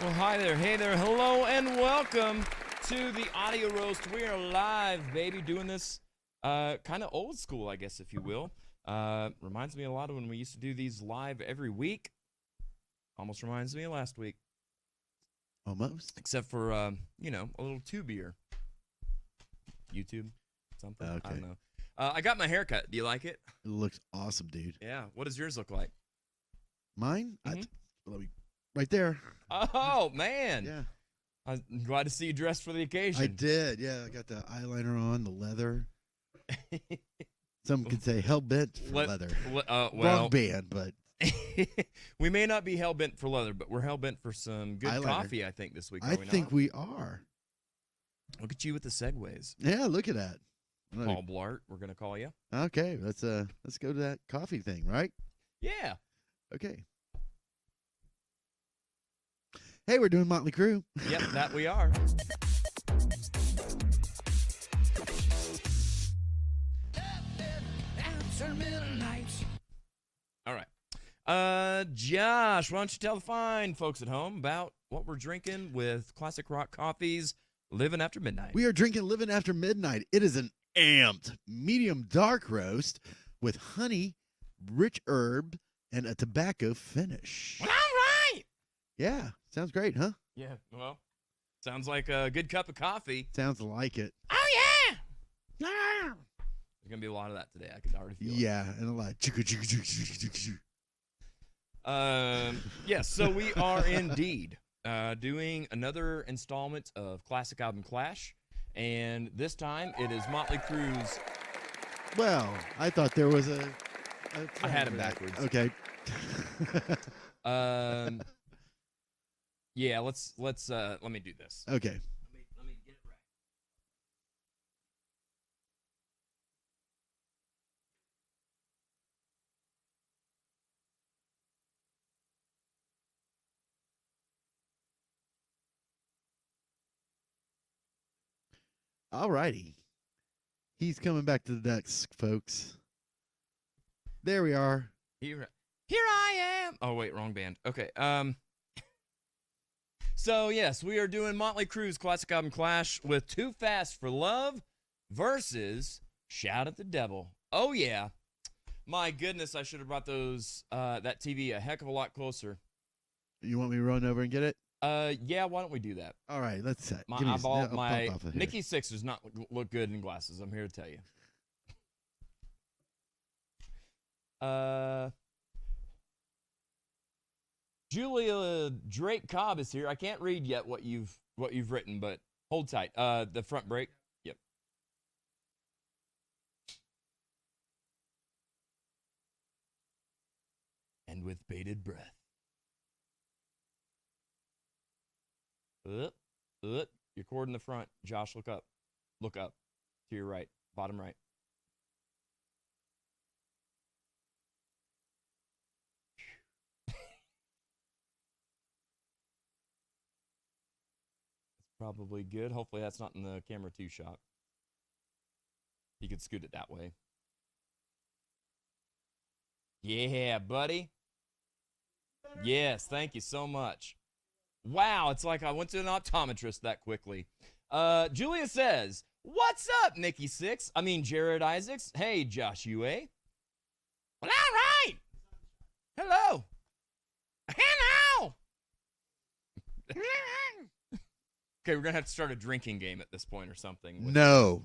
Well, hi there, hey there, hello, and welcome to the Audio Roast. We are live, baby, doing this kind of old school, I guess, if you will. Reminds me a lot of when we used to do these live every week. Almost reminds me of last week. Almost. Except for, a little tubier. YouTube, something, Okay. I don't know. I got my haircut. Do you like it? It looks awesome, dude. Yeah. What does yours look like? Mine? Mhm. Let me, right there. Oh, man. Yeah. I'm glad to see you dressed for the occasion. I did. Yeah, I got the eyeliner on, the leather. Some could say hell-bent for leather. Wrong band, but. We may not be hell-bent for leather, but we're hell-bent for some good eyeliner. coffee, I think, this week. I think we are. Look at you with the segues. Yeah, look at that. Paul Blart, we're going to call you. Okay, let's go to that coffee thing, right? Yeah. Okay. Hey, we're doing Motley Crue. Yep, that we are. All right. Josh, why don't you tell the fine folks at home about what we're drinking with Classic Rock Coffee's Living After Midnight? We are drinking Living After Midnight. It is an amped medium dark roast with honey, rich herb, and a tobacco finish. Well, all right. Yeah, sounds great, huh? Yeah, well, sounds like a good cup of coffee. Sounds like it. Oh, yeah. There's going to be a lot of that today. I can already feel it. Yeah, and a lot. Yes, so we are indeed doing another installment of Classic Album Clash, and this time it is Motley Crue's. Well, I thought there was I had it backwards. Okay. Yeah, let's let me do this. Okay. Let me get it right. All righty. He's coming back to the decks, folks. There we are. Here I am. Oh wait, wrong band. Okay. So yes, we are doing Motley Crue's Classic Album Clash with Too Fast for Love versus Shout at the Devil. Oh yeah. My goodness, I should have brought that TV a heck of a lot closer. You want me to run over and get it? Yeah, why don't we do that? All right, let's set. My Nikki Sixx does not look good in glasses, I'm here to tell you. Julia Drake Cobb is here. I can't read yet what you've written, but hold tight. The front break. Yep. And with bated breath. Your cord in the front. Josh, look up. Look up. To your right. Bottom right. Probably good. Hopefully that's not in the camera 2 shot. You could scoot it that way. Yeah, buddy. Yes, thank you so much. Wow, it's like I went to an optometrist that quickly. Julia says, "What's up, Nikki Sixx? I mean, Jared Isaacs. Hey, Josh UA. Well, all right. Hello. Hello. Okay, we're going to have to start a drinking game at this point or something. No.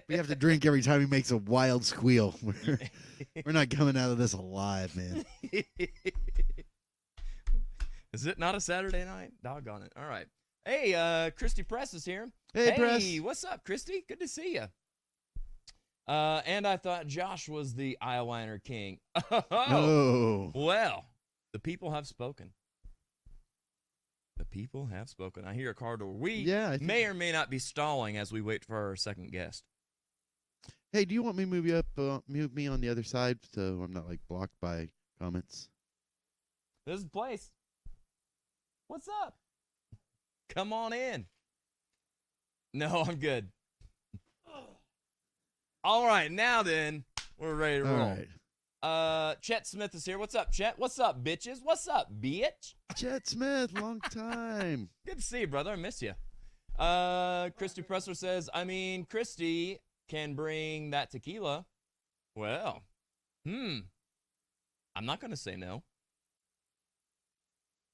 We have to drink every time he makes a wild squeal. We're not coming out of this alive, man. Is it not a Saturday night? Doggone it. All right. Hey, Christy Press is here. Hey, Press. What's up, Christy? Good to see you. And I thought Josh was the eyeliner king. Oh. Well, the people have spoken. The people have spoken. I hear a car door. We may or may not be stalling as we wait for our second guest. Hey, do you want me to move me on the other side so I'm not like blocked by comments? This is the place. What's up? Come on in. No, I'm good. All right, now then, we're ready to roll. All right. Chet Smith is here. What's up, Chet? What's up, bitches? What's up, bitch? Chet Smith, long time. Good to see you, brother. I miss you. Christy Pressler says, I mean, Christy can bring that tequila. Well, I'm not going to say no.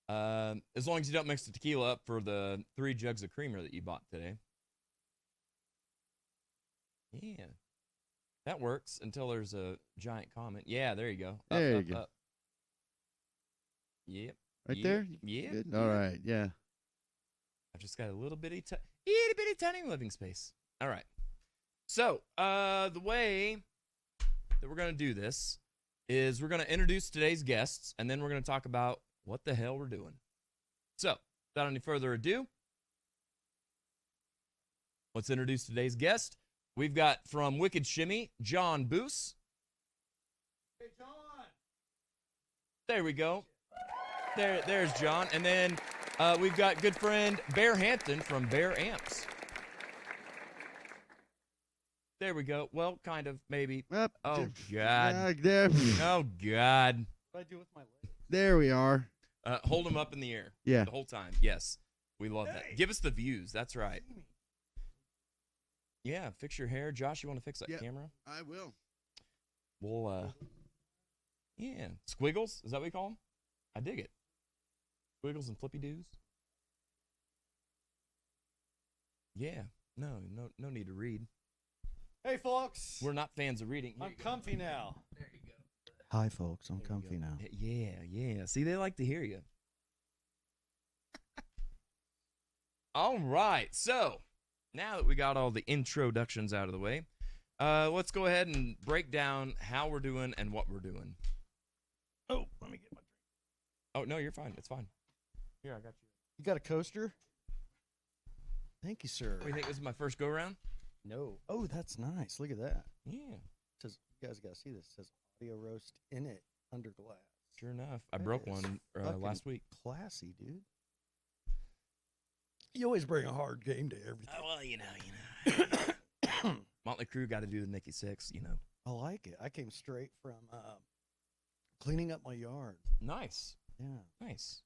As long as you don't mix the tequila up for the 3 jugs of creamer that you bought today. Yeah. That works until there's a giant comment. Yeah, there you go. There you go. Up. Yep. Right there? Yeah. Good? All right, yeah. I've just got a little bitty tiny living space. All right. So, the way that we're going to do this is we're going to introduce today's guests, and then we're going to talk about what the hell we're doing. So, without any further ado, let's introduce today's guest. We've got from Wicked Shimmy, John Boos. Hey, John. There we go. There's John. And then we've got good friend Bear Hampton from Bear Amps. There we go. Well, kind of, maybe. Up, Oh, God. there, Oh, God. What do I do with my leg? there we are. Hold them up in the air. Yeah. The whole time. Yes. We love that. Give us the views. That's right. Yeah, fix your hair. Josh, you want to fix that Yeah. camera? I will. We'll, yeah. Squiggles? Is that what you call them? I dig it. Squiggles and flippy doos? Yeah. No need to read. Hey, folks. We're not fans of reading. Here I'm you go. comfy now. There you go. Hi, folks. I'm There you comfy go. now. Yeah. See, they like to hear you. All right. So, now that we got all the introductions out of the way, let's go ahead and break down how we're doing and what we're doing. Oh, let me get my drink. Oh, no, you're fine. It's fine. Here, I got you. You got a coaster? Thank you, sir. What do you think? This is my first go-around? No. Oh, that's nice. Look at that. Yeah. It says, you guys got to see this. It says audio roast in it under glass. Sure enough. I That broke is one fucking last week. Classy, dude. You always bring a hard game to everything. Well, you know. Motley Crue got to do the Nikki Six, you know. I like it. I came straight from cleaning up my yard. Nice. Yeah. Nice.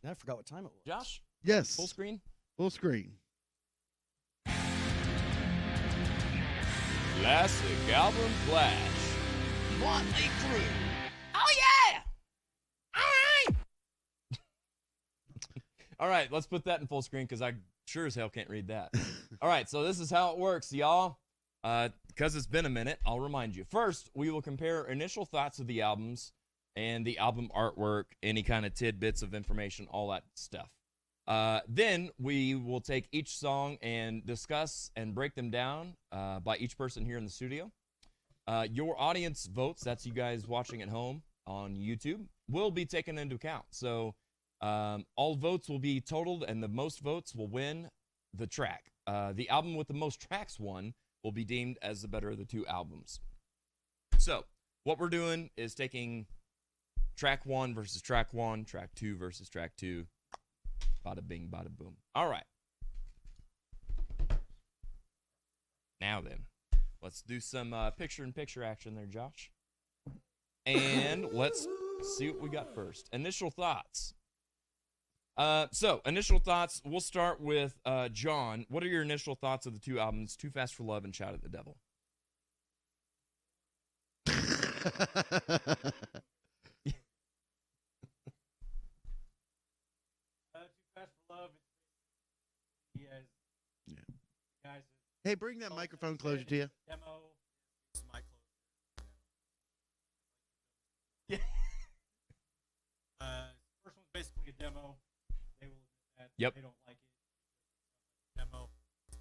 And I forgot what time it was. Josh, Yes. full screen? Full screen. Classic album flash. Motley Crue. Oh, yeah! All right! All right, let's put that in full screen because I sure as hell can't read that. All right, so this is how it works, y'all. Because it's been a minute, I'll remind you. First, we will compare initial thoughts of the albums and the album artwork, any kind of tidbits of information, all that stuff. Then we will take each song and discuss and break them down by each person here in the studio. Your audience votes, that's you guys watching at home on YouTube, will be taken into account. So all votes will be totaled, and the most votes will win the track. The album with the most tracks won will be deemed as the better of the 2 albums. So what we're doing is taking track 1 versus track 1, track 2 versus track 2. Bada bing, bada boom. All right. Now then, let's do some picture-in-picture action there, Josh. And let's see what we got first. Initial thoughts. So, initial thoughts. We'll start with John. What are your initial thoughts of the 2 albums, Too Fast for Love and Shout at the Devil? Too Fast for Love. He has, Yeah. guys, Hey, bring that microphone closer to you. demo. This is my close. Yeah. First one's basically a demo. They will admit that. Yep. They don't like it. Demo. A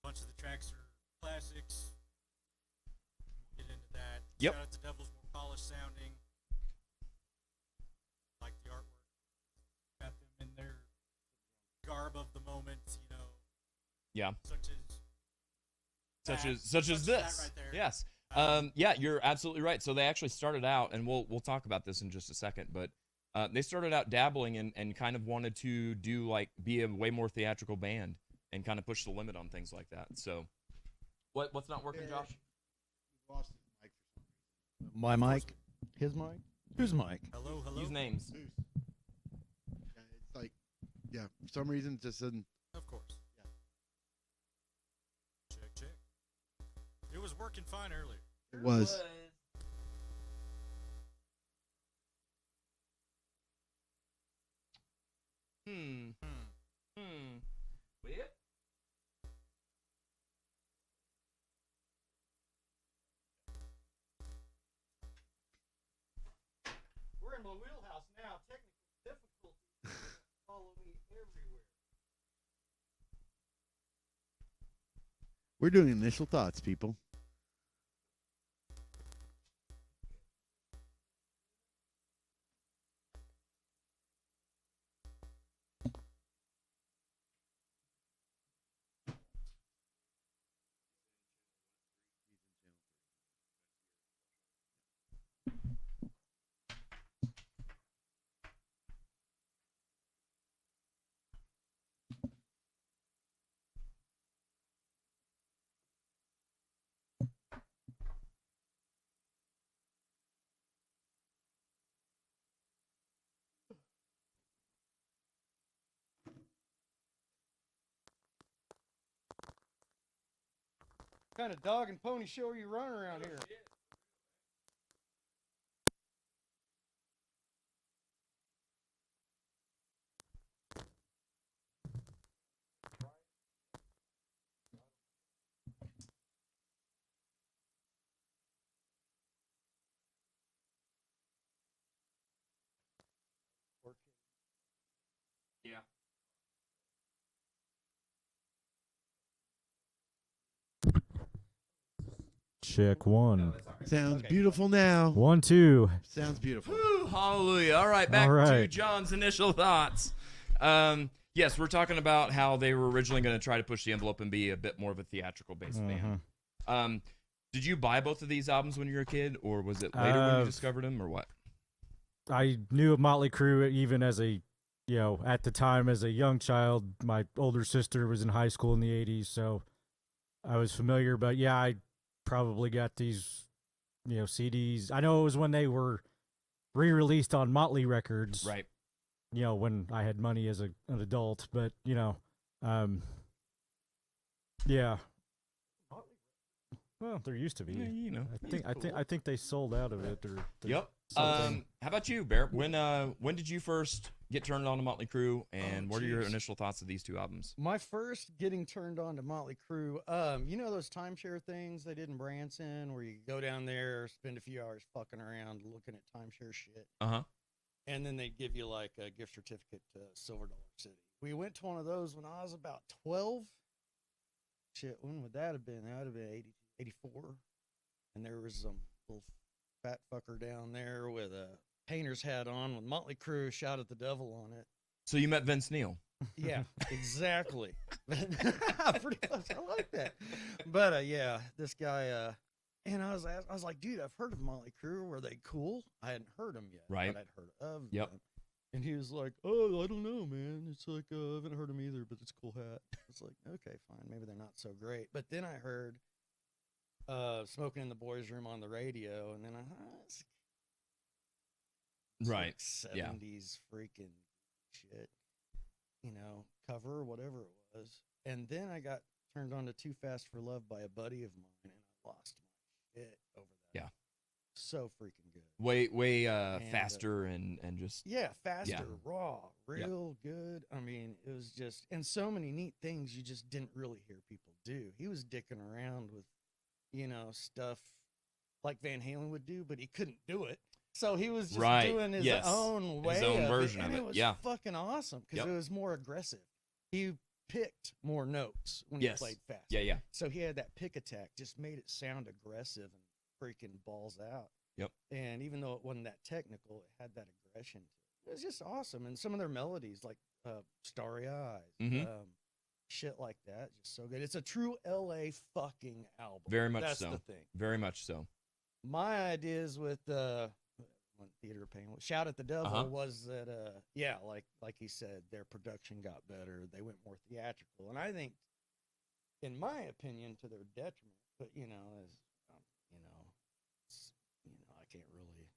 bunch of the tracks are classics. We'll get into that. Yep. Shout out to Devil's more polished sounding. Like the artwork. Got them in their garb of the moment, you know. Yeah. Such as Such as that this. right there. Yes. Yeah, you're absolutely right. So they actually started out, and we'll talk about this in just a second, but they started out dabbling and kind of wanted to do be a way more theatrical band and kind of push the limit on things like that. So what's not working, Josh? My mic? His mic? Who's Mike? Hello, hello. Use names. Yeah, it's like, yeah, for some reason, it just doesn't. Of course. Yeah. Check, check. It was working fine earlier. It was. Hmm. Well, We're in my wheelhouse now. Technical difficulties follow me everywhere. We're doing initial thoughts, people. What kind of dog and pony show are you running around here? yeah. Check one. Sounds Okay. beautiful now. 1, 2. Sounds beautiful. Whew, hallelujah. All right, back All to right. John's initial thoughts. Yes, we're talking about how they were originally going to try to push the envelope and be a bit more of a theatrical based band. Did you buy both of these albums when you were a kid, or was it later when you discovered them, or what? I knew of Motley Crue even as a, at the time as a young child. My older sister was in high school in the 80s, so I was familiar. But yeah, I probably got these, CDs. I know it was when they were re-released on Motley Records. Right. When I had money as an adult. But, yeah. Well, there used to be. Yeah, I think they sold out of it. Or Yep. something. How about you, Bear? When did you first get turned on to Motley Crue, and what are your geez. initial thoughts of these two albums? My first getting turned on to Motley Crue, you know those timeshare things they did in Branson where you go down there, spend a few hours fucking around looking at timeshare shit, Uh-huh. and then they'd give you like a gift certificate to Silver Dollar City. We went to one of those when I was about 12. Shit, when would that have been? That would have been 84. And there was some little fat fucker down there with a painter's hat on with Motley Crue Shout at the Devil on it. So you met Vince Neil. Yeah, exactly. Pretty close. I like that. But yeah, this guy, and I was like, dude, I've heard of Motley Crue. Were they cool? I hadn't heard them yet, Right. But I'd heard of Yep. them. And he was like, oh, I don't know, man. It's like I haven't heard them either, but it's a cool hat. It's like, okay, fine. Maybe they're not so great. But then I heard Smoking in the Boys' Room on the radio, and then it's Right. like 70s freaking shit, cover, whatever it was. And then I got turned on to Too Fast for Love by a buddy of mine, and I lost my shit over that. Yeah. So freaking good. Way faster and just Yeah, faster, Yeah. raw, real good. I mean, it was just, and so many neat things you just didn't really hear people do. He was dicking around with, stuff like Van Halen would do, but he couldn't do it. So he was just Right, doing his yes. own way, His own of version and of it, it was yeah. fucking awesome because Yep. it was more aggressive. He picked more notes when Yes. he played fast. yeah. So he had that pick attack, just made it sound aggressive and freaking balls out. Yep. And even though it wasn't that technical, it had that aggression to it. It was just awesome. And some of their melodies, like Starry Eyes, Mhm. shit like that, just so good. It's a true LA fucking album. Very much That's so. the thing. Very much so. My ideas with Theater Pain, Shout at the Devil, Uh-huh. was that like he said, their production got better. They went more theatrical, and I think, in my opinion, to their detriment. But I can't really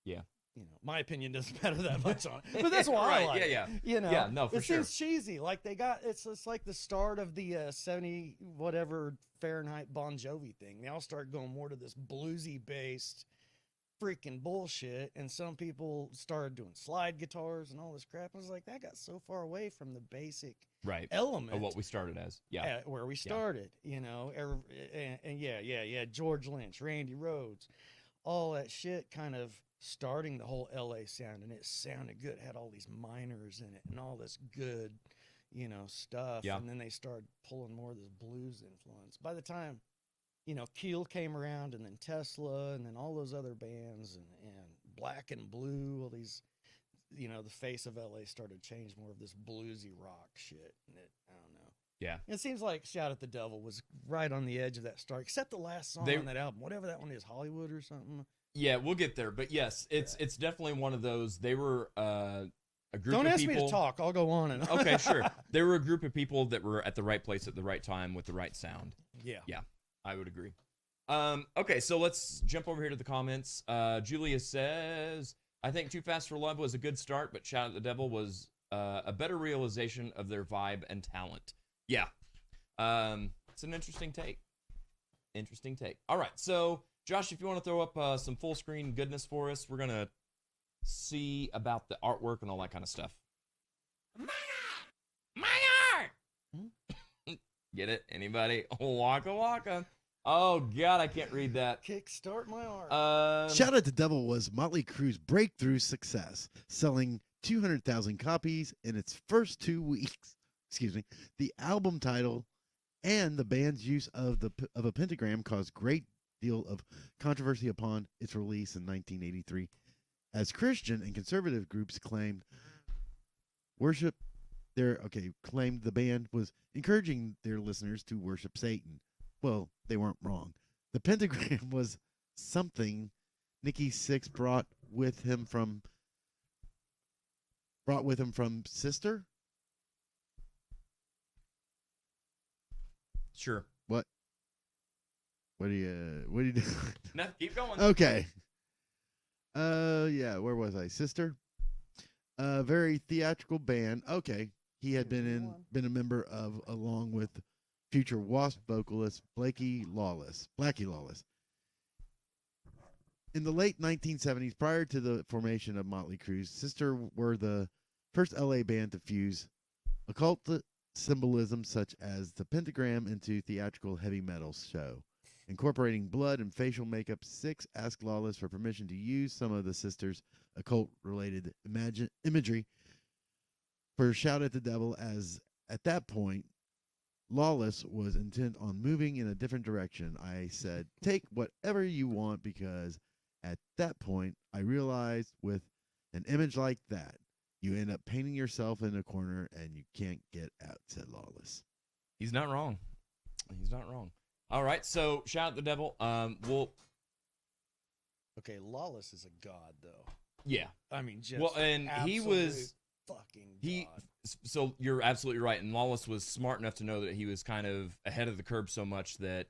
Yeah. You know, my opinion doesn't matter that much on it, but that's why I Right, like it. yeah. You know, Yeah, no, for it sure. seems cheesy. Like they got it's like the start of the 70 whatever Fahrenheit Bon Jovi thing. They all start going more to this bluesy based freaking bullshit, and some people started doing slide guitars and all this crap. I was like, that got so far away from the basic Right. element Of what we started as. Yeah. where we started. You know, and yeah, George Lynch, Randy Rhoads, all that shit kind of starting the whole LA sound, and it sounded good. It had all these minors in it and all this good, you know, stuff. Yeah. And then they started pulling more of this blues influence. By the time, you know, Keel came around, and then Tesla, and then all those other bands, and Black and Blue, all these, you know, the face of LA started to change more of this bluesy rock shit. And I don't know. Yeah. It seems like Shout at the Devil was right on the edge of that start, except the last song on that album, whatever that one is, Hollywood or something. Yeah, we'll get there. But yes, it's definitely one of those. They were a group Don't of ask people. me to talk. I'll go on and on. Okay, sure. They were a group of people that were at the right place at the right time with the right sound. Yeah. Yeah, I would agree. Okay, so let's jump over here to the comments. Julia says, I think Too Fast for Love was a good start, but Shout at the Devil was a better realization of their vibe and talent. Yeah. It's an interesting take. Interesting take. All right, so Josh, if you want to throw up some full screen goodness for us, we're going to see about the artwork and all that kind of stuff. My art! Get it? Anybody? Waka waka. Oh, God, I can't read that. Kickstart my art. Shout at the Devil was Motley Crue's breakthrough success, selling 200,000 copies in its first 2 weeks. Excuse me. The album title and the band's use of a pentagram caused great deal of controversy upon its release in 1983, as Christian and conservative groups claimed the band was encouraging their listeners to worship Satan. Well, they weren't wrong. The pentagram was something Nikki Sixx brought with him from Sister. Sure. What do you do? No, keep going. Okay. Yeah, where was I? Sister? Very theatrical band. Okay. He had been a member of, along with future Wasp vocalist Blackie Lawless. In the late 1970s, prior to the formation of Motley Crue, Sister were the first LA band to fuse occult symbolism such as the pentagram into theatrical heavy metal show. Incorporating blood and facial makeup, Sixx asked Lawless for permission to use some of the Sisters' occult-related imagery for Shout at the Devil, as at that point, Lawless was intent on moving in a different direction. I said, take whatever you want, because at that point, I realized with an image like that, you end up painting yourself in a corner and you can't get out, said Lawless. He's not wrong. He's not wrong. All right, so Shout at the Devil. Okay, Lawless is a god, though. Yeah. I mean, just well, and he was fucking god. So you're absolutely right. And Lawless was smart enough to know that he was kind of ahead of the curve so much that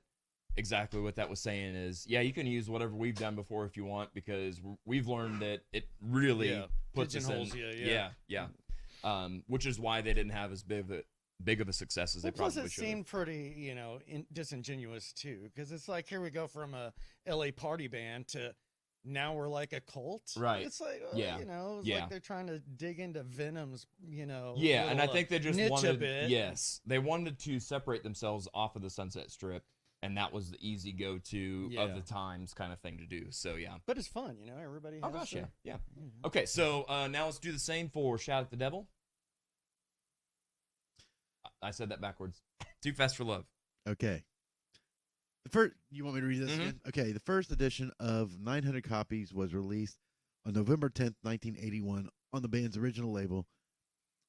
exactly what that was saying is, yeah, you can use whatever we've done before if you want, because we've learned that it really puts us in. Yeah. Which is why they didn't have as big of a success as they probably should. Plus, it seemed pretty, disingenuous too, because it's like, here we go from a LA party band to now we're like a cult. Right. It's like, like they're trying to dig into Venom's, Yeah, and I think they just niche wanted, a bit. yes, they wanted to separate themselves off of the Sunset Strip, and that was the easy go-to of the times kind of thing to do. So, yeah. But it's fun, everybody has Oh, gosh, yeah. Okay, so now let's do the same for Shout at the Devil. I said that backwards. Too Fast for Love. Okay. You want me to read this again? Okay. The first edition of 900 copies was released on November 10th, 1981, on the band's original label,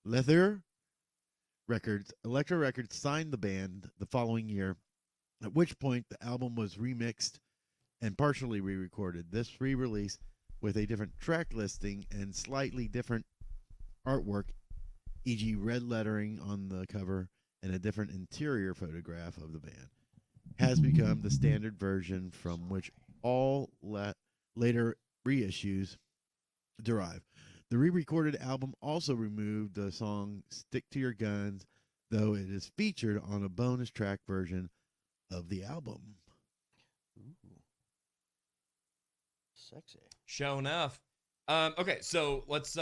Leather Records. Elektra Records signed the band the following year, at which point the album was remixed and partially re-recorded. This re-release, with a different track listing and slightly different artwork, e.g. red lettering on the cover and a different interior photograph of the band, has become the standard version from which all later reissues derive. The re-recorded album also removed the song "Stick to Your Guns," though it is featured on a bonus track version of the album. Ooh. Sexy. Show enough. Okay, so let's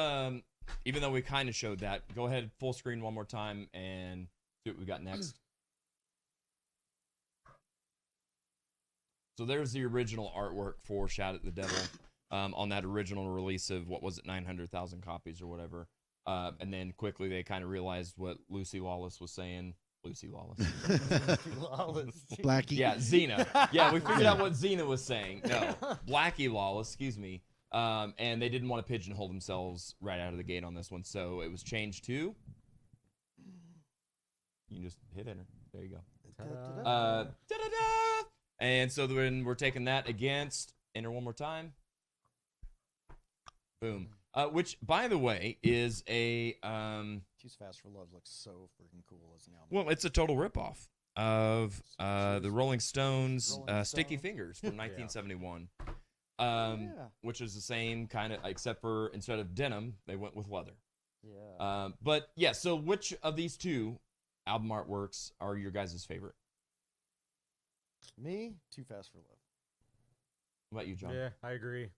even though we kind of showed that, go ahead full screen one more time and see what we got next. So there's the original artwork for Shout at the Devil on that original release of, what was it, 900,000 copies or whatever. And then quickly they kind of realized what Lucy Lawless was saying. Lucy Lawless. Blackie. Yeah, Xena. Yeah, we figured out what Xena was saying. No, Blackie Lawless, excuse me. And they didn't want to pigeonhole themselves right out of the gate on this one. So it was changed to... You can just hit enter. There you go. Da-da-da. And so then we're taking that against... Enter one more time. Boom. Which, by the way, is a... Too Fast for Love looks so freaking cool as an album. Well, it's a total ripoff of the Rolling Stones' Sticky Fingers from 1971. Which is the same kind of, except for instead of denim, they went with leather. Yeah. But yeah, so which of these two album artworks are your guys' favorite? Me, Too Fast for Love. What about you, John? Yeah, I agree.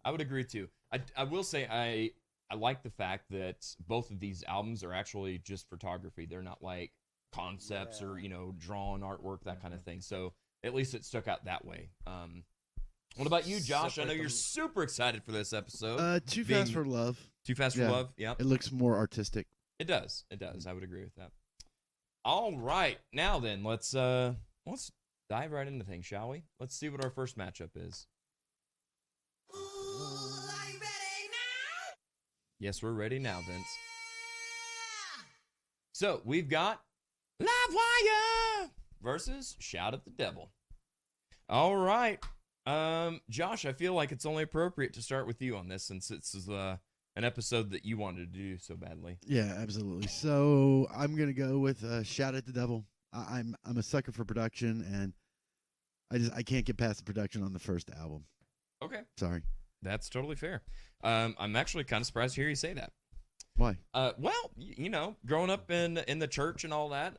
I would agree too. I will say I like the fact that both of these albums are actually just photography. They're not like concepts or, drawn artwork, that kind of thing. So at least it stuck out that way. What about you, Josh? I know you're super excited for this episode. Too Fast for Love. Too Fast for Love, yeah. It looks more artistic. It does. I would agree with that. All right. Now then, let's dive right into things, shall we? Let's see what our first matchup is. Are you ready now? Yes, we're ready now, Vince. So, we've got Livewire versus Shout at the Devil. All right. Josh, I feel like it's only appropriate to start with you on this since this is an episode that you wanted to do so badly. Yeah, absolutely. So I'm gonna go with "Shout at the Devil." I'm a sucker for production, and I can't get past the production on the first album. Okay, Sorry. that's totally fair. I'm actually kind of surprised to hear you say that. Why? Well, growing up in the church and all that,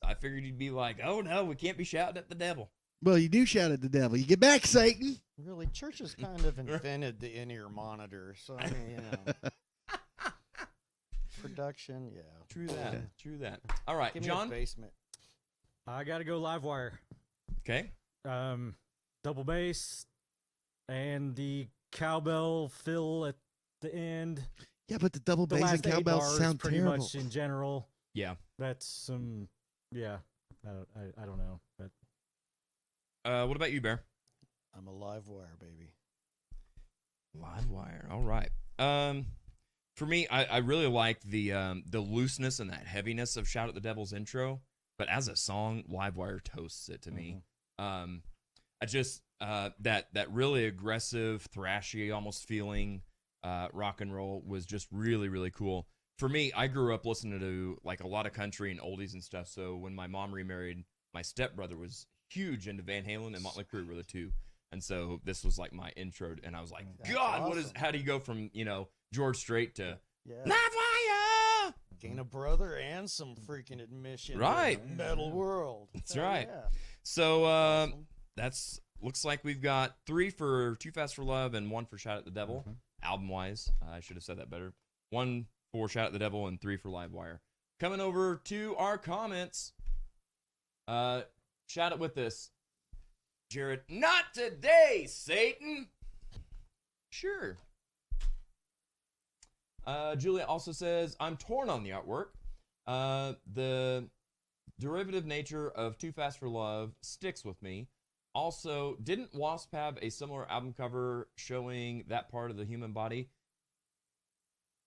I figured you'd be like, oh no, we can't be shouting at the devil. Well, you do shout at the devil. You get back, Satan. Really, churches kind of invented the in-ear monitor. So, I mean, production, yeah. True that. True that. All right, Give me John. a basement. I got to go Livewire. Okay. Double bass and the cowbell fill at the end. Yeah, but the double The bass and last 8 cowbell bars, sound pretty terrible. much in general. Yeah. That's some, yeah. I don't know. But What about you, Bear? I'm a live wire, baby. Livewire. All right. For me, I really like the looseness and that heaviness of Shout at the Devil's intro, but as a song, Livewire toasts it to me. I just that really aggressive, thrashy, almost feeling rock and roll was just really, really cool. For me, I grew up listening to like a lot of country and oldies and stuff. So when my mom remarried, my stepbrother was huge into Van Halen and Motley Crue were the two. And so this was like my intro, and I was like, That's God, awesome. how do you go from, George Strait to Yeah. Livewire? Gain a brother and some freaking admission. Right. To the metal world. That's Hell right. Yeah. So Awesome. that's looks like we've got 3 for Too Fast for Love and 1 for Shout at the Devil. Album wise, I should have said that better. 1 for Shout at the Devil and 3 for Livewire. Coming over to our comments. Shout it with this, Jared. Not today, Satan. Sure. Julia also says, I'm torn on the artwork. The derivative nature of Too Fast for Love sticks with me. Also, didn't Wasp have a similar album cover showing that part of the human body?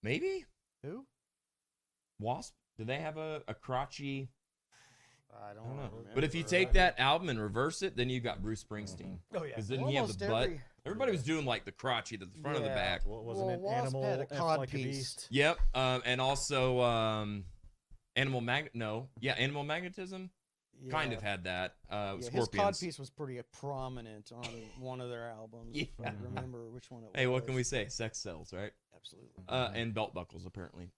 Maybe? Who? Wasp? Did they have a crotchy... I I don't don't know. know. But if you take that album and reverse it, then you got Bruce Springsteen. Oh, yeah. Because then he had the butt. Everybody was doing like the crotchy, the front of the Yeah. back. what wasn't Well, it? Wasp Animal had a F cod like a piece. beast. Yep. And also Animal Magnetism. kind of had that. Yeah, his Scorpions. codpiece was pretty prominent on one of their albums. If I Yeah. remember which one it was. Hey, what can we say? Sex sells, right? Absolutely. And belt buckles, apparently.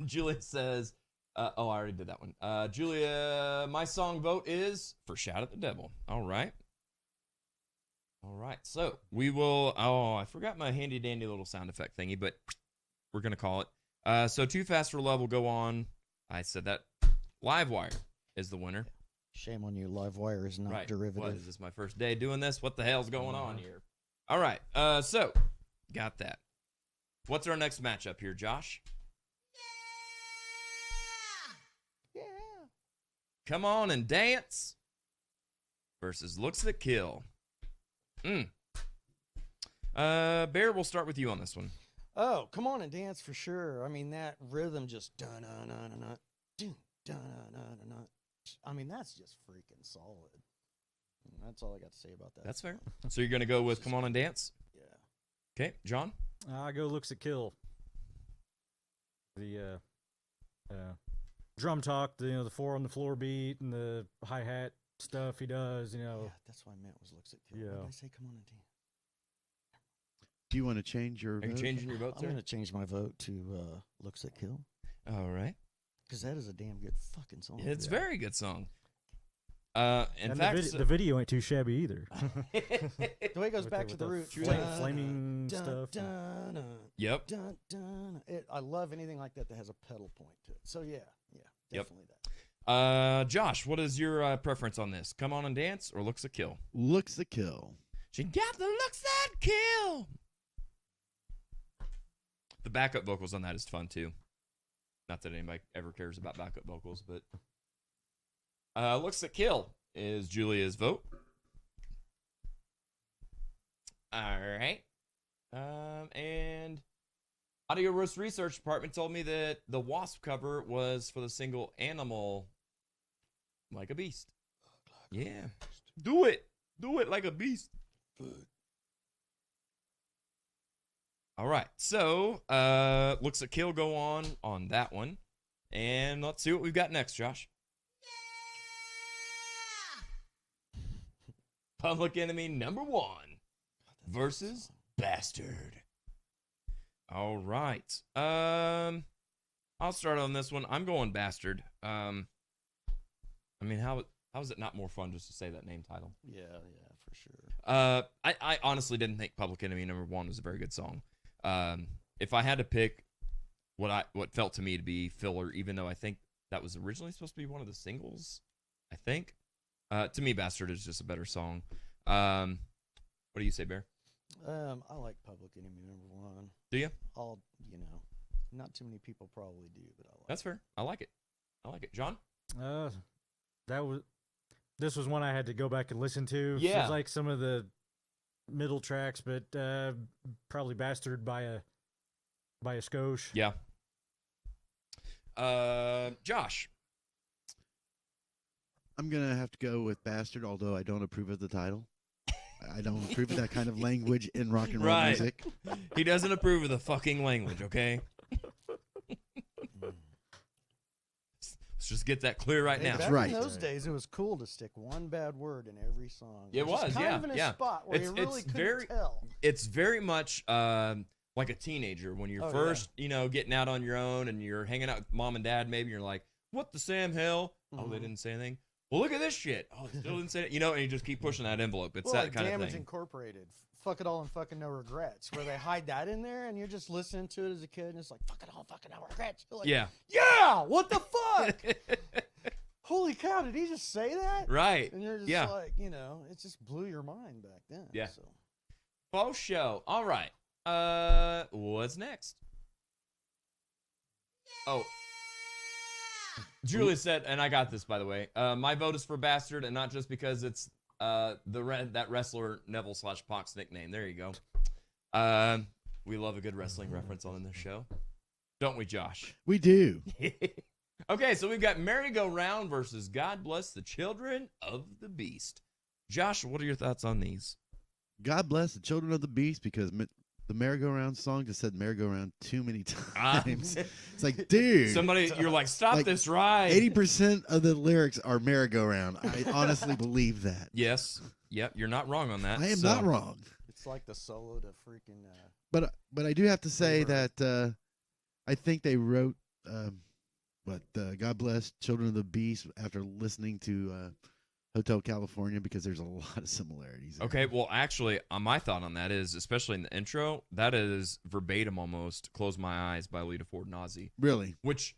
Julia says, I already did that one. Julia, my song vote is for Shout at the Devil. All right. So we will. Oh, I forgot my handy dandy little sound effect thingy, but we're going to call it. So Too Fast for Love will go on. I said that. Livewire is the winner. Shame on you. Livewire is not Right. derivative. What, is this my first day doing this? What the hell's going on here? All right. So got that. What's our next matchup here, Josh? Yeah. Come On and Dance versus Looks That Kill. Bear, we'll start with you on this one. Oh, Come On and Dance for sure. I mean, that rhythm just dun-dun-dun-dun-dun, dun-dun-dun-dun-dun. I mean, that's just freaking solid. And that's all I got to say about that. That's fair. So you're going to go with Come On and Dance? Yeah. Okay, John? I go Looks at Kill. The drum talk, the 4 on the floor beat and the hi-hat stuff he does, Yeah, that's what I meant was Looks at Kill. Yeah. Why did I say Come On and Dance? Do you want to change your Are you vote? changing your vote, I'm sir? going to change my vote to Looks at Kill. All right. Because that is a damn good fucking song. It's a very good song. In And fact, the video ain't too shabby either. The way it goes With back the- to the with roots. the flaming stuff. Yep. I love anything like that that has a pedal point to it. So yeah, Yep. definitely that. Josh, what is your preference on this? Come On and Dance or Looks That Kill? Looks the kill. She got the looks that kill. The backup vocals on that is fun too. Not that anybody ever cares about backup vocals, but Looks That Kill is Julia's vote. All right. And Audio Roast Research Department told me that the Wasp cover was for the single Animal Like a Beast. Yeah. Do it. Do it like a beast. All right. So, Looks at Kill go on that one. And let's see what we've got next, Josh. Public Enemy #1 versus Bastard. All right. I'll start on this one. I'm going Bastard. I mean, how is it not more fun just to say that name title? Yeah, for sure. I honestly didn't think Public Enemy #1 was a very good song. If I had to pick what felt to me to be filler, even though I think that was originally supposed to be one of the singles, I think. To me, Bastard is just a better song. What do you say, Bear? I like Public Enemy #1. Do you? Not too many people probably do, but I like That's fair. I like it. John? This was one I had to go back and listen to. Yeah. It was like some of the middle tracks, but probably Bastard by a skosh. Yeah. Josh? I'm going to have to go with Bastard, although I don't approve of the title. I don't approve of that kind of language in rock and roll Right. music. He doesn't approve of the fucking language, okay? Let's just get that clear right Hey, now. back right. in those days, it was cool to stick one bad word in every song. It was, just kind of in a yeah. spot where you really couldn't very- tell. It's very much like a teenager when you're Oh, first, getting out on your own and you're hanging out with mom and dad. Maybe you're like, "What the Sam hell?" Oh, they Mhm. didn't say anything. Well, look at this shit. Oh, they still didn't say it. And you just keep pushing that envelope. It's Well, that like kind of Damage thing. Incorporated, Fuck It All and Fucking No Regrets, where they hide that in there and you're just listening to it as a kid and it's like, fuck it all, fucking no regrets. You're like, Yeah. yeah, what the fuck? Holy cow, did he just say that? Right. And you're just Yeah. like, it just blew your mind back then. Yeah. So. Faux show. All right. What's next? Oh. Julia said, and I got this, by the way. My vote is for Bastard, and not just because it's that wrestler Neville/Pac's nickname. There you go. We love a good wrestling reference on this show, don't we, Josh? We do. Okay, so we've got Merry-Go-Round versus God Bless the Children of the Beast. Josh, what are your thoughts on these? God bless the children of the beast because the merry-go-round song just said merry-go-round too many Ah. times. It's like, dude, Somebody, you're like, stop Like, this ride. 80% of the lyrics are merry-go-round. I honestly believe that. Yes. Yep. You're not wrong on that. I am So- not wrong. It's like the solo to freaking. But I do have to say Bluebird. that I think they wrote God Bless Children of the Beast after listening to Hotel California because there's a lot of similarities. there. Okay, well, actually, my thought on that is, especially in the intro, that is verbatim almost "Close My Eyes" by Lita Ford and Ozzy, Really? which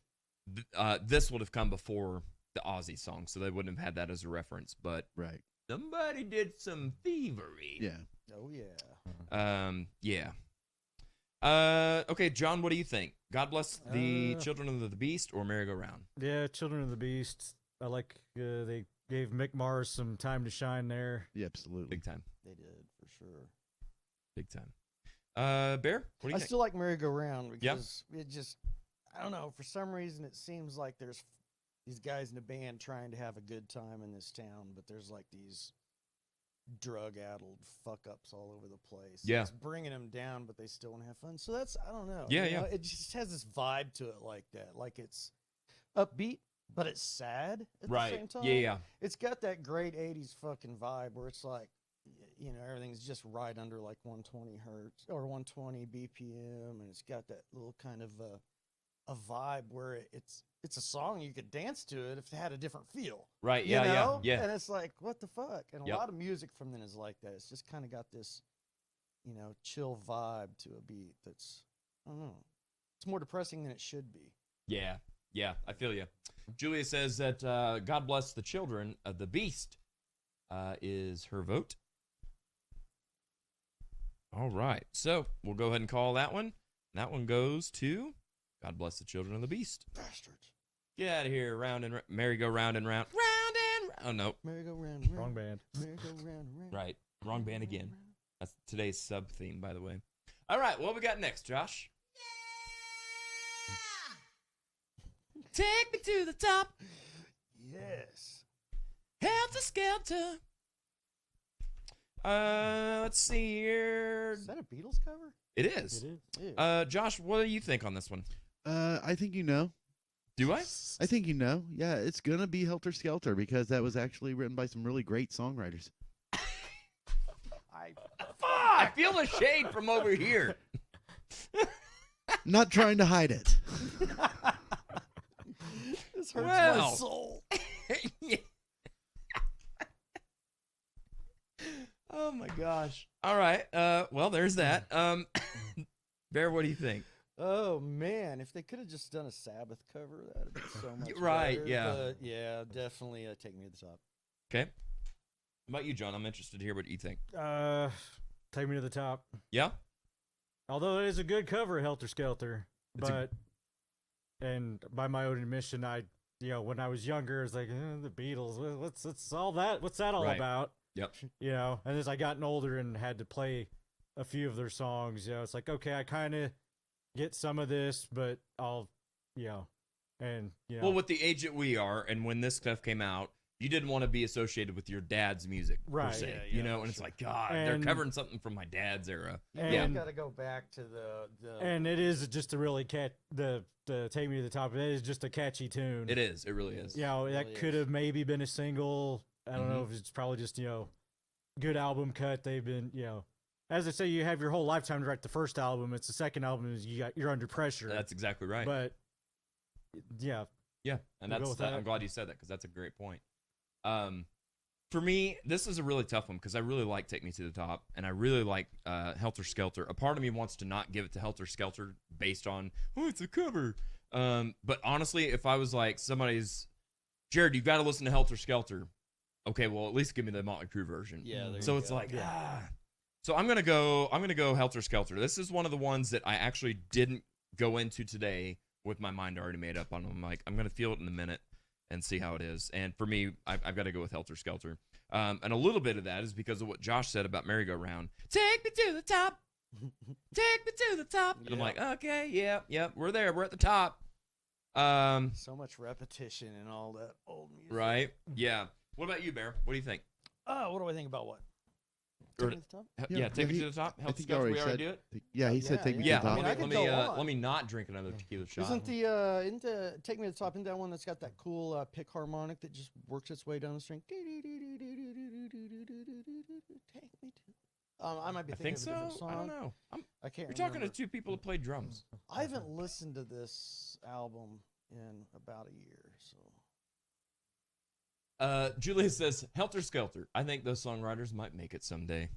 this would have come before the Ozzy song, so they wouldn't have had that as a reference. But Right. somebody did some thievery. Yeah. Oh yeah. Yeah. Okay, John, what do you think? God Bless the Children of the Beast or Merry Go Round? Yeah, Children of the Beast. I like they gave Mick Mars some time to shine there. Yeah, absolutely. Big time. They did for sure. Big time. Bear, what do you I think? still like merry-go-round Yeah. because it just, I don't know, for some reason it seems like there's these guys in a band trying to have a good time in this town, but there's like these drug-addled fuck-ups all over the place. Yeah. It's bringing them down, but they still want to have fun. So that's, I don't know. Yeah, you yeah. know, it just has this vibe to it like that. Like it's upbeat, but it's sad at the same time. Yeah. It's got that great 80s fucking vibe where it's like, you know, everything's just right under like 120 hertz or 120 BPM, and it's got that little kind of a vibe where it's a song you could dance to it if it had a different feel. Right. You Yeah. know? Yeah. And it's like, what the fuck? And Yep. a lot of music from then is like that. It's just kind of got this, you know, chill vibe to a beat that's, I don't know. It's more depressing than it should be. Yeah. Yeah. I feel you. Julia says that God Bless the Children of the Beast is her vote. All right. So we'll go ahead and call that one. That one goes to God Bless the Children of the Beast. Bastards. Get out of here. Round and merry-go round and round. Round and round. Oh, no. Merry-go-round. Wrong band. Merry-go-round. Right. Wrong band again. That's today's sub theme, by the way. All right. What we got next, Josh? Take me to the top. Yes. Helter Skelter. Let's see here. Is that a Beatles cover? It is. It is. Ew. Josh, what do you think on this one? I think you know. Do I? I think you know. Yeah, it's gonna be Helter Skelter because that was actually written by some really great songwriters. I feel the shade from over here. Not trying to hide it. This hurts Well. my soul. Yeah. Oh my gosh. All right. Well, there's that. Bear, what do you think? Oh man, if they could have just done a Sabbath cover, that'd be so much Right, better, yeah. But yeah, definitely take me to the top. Okay. How about you, John? I'm interested to hear what you think. Take me to the top. Yeah? Although it is a good cover, Helter Skelter, It's a- and by my own admission, when I was younger, it's like the Beatles. What's all that? What's that all Right. about? Yep. And as I gotten older and had to play a few of their songs, it's like okay, I kind of get some of this, but I'll, Well, with the age that we are, and when this stuff came out, you didn't want to be associated with your dad's music, per Right. se. Yeah, You yeah, know, and it's sure. like, God, And- they're covering something from my dad's era. And- Yeah, got to go back to the and it is just a really the Take Me to the Top. It is just a catchy tune. It is. It really is. That really could is. have maybe been a single. I don't know Mhm. if it's probably just good album cut. They've been as I say, you have your whole lifetime to write the first album. It's the second album is you're under pressure. That's exactly right. But yeah, Yeah, and We'll go that's with that. that. I'm glad you said that because that's a great point. For me, this is a really tough one because I really like Take Me to the Top, and I really like Helter Skelter. A part of me wants to not give it to Helter Skelter based on it's a cover. But honestly, if I was like somebody's, Jared, you've got to listen to Helter Skelter. Okay, well at least give me the Motley Crue version. Yeah, there So you it's go. like So I'm gonna go Helter Skelter. This is one of the ones that I actually didn't go into today with my mind already made up on. I'm like, I'm gonna feel it in a minute and see how it is. And for me, I've got to go with Helter Skelter. And a little bit of that is because of what Josh said about Merry Go Round. Take me to the top. Take me to the top. And I'm Yeah. like, okay, yeah, we're there. We're at the top. So much repetition and all that old music. Right? Yeah. What about you, Bear? What do you think? What do I think about what? Take me to the top. Yeah, take me to the top. I Health think scotch. already We already said- do it. Yeah, he said take me to Yeah, the top. I mean, I let could me go on. let me not drink another tequila shot. Isn't the Take Me to the Top, isn't that one that's got that cool pick harmonic that just works its way down the string? Take me to. I might be I thinking think of a different so. song. I don't know. I can't. You're talking to remember. two people who play drums. I haven't listened to this album in about a year, so. Julia says, Helter Skelter. I think those songwriters might make it someday.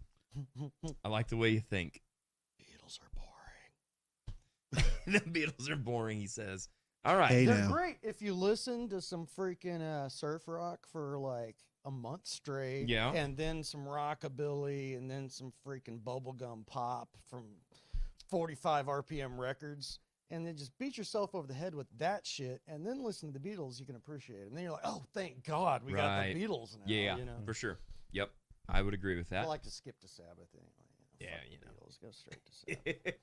I like the way you think. Beatles are boring. The Beatles are boring, he says. All right. Hey, They're now. great if you listen to some freaking surf rock for like a month straight. Yeah. And then some rockabilly and then some freaking bubblegum pop from 45 RPM records. And then just beat yourself over the head with that shit. And then listen to the Beatles, you can appreciate it. And then you're like, oh, thank God we got Right. the Beatles now. Yeah, You know? for sure. Yep. I would agree with I that. like to skip to Sabbath anyway. Yeah, Fuck you the know. Beatles, go straight to Sabbath.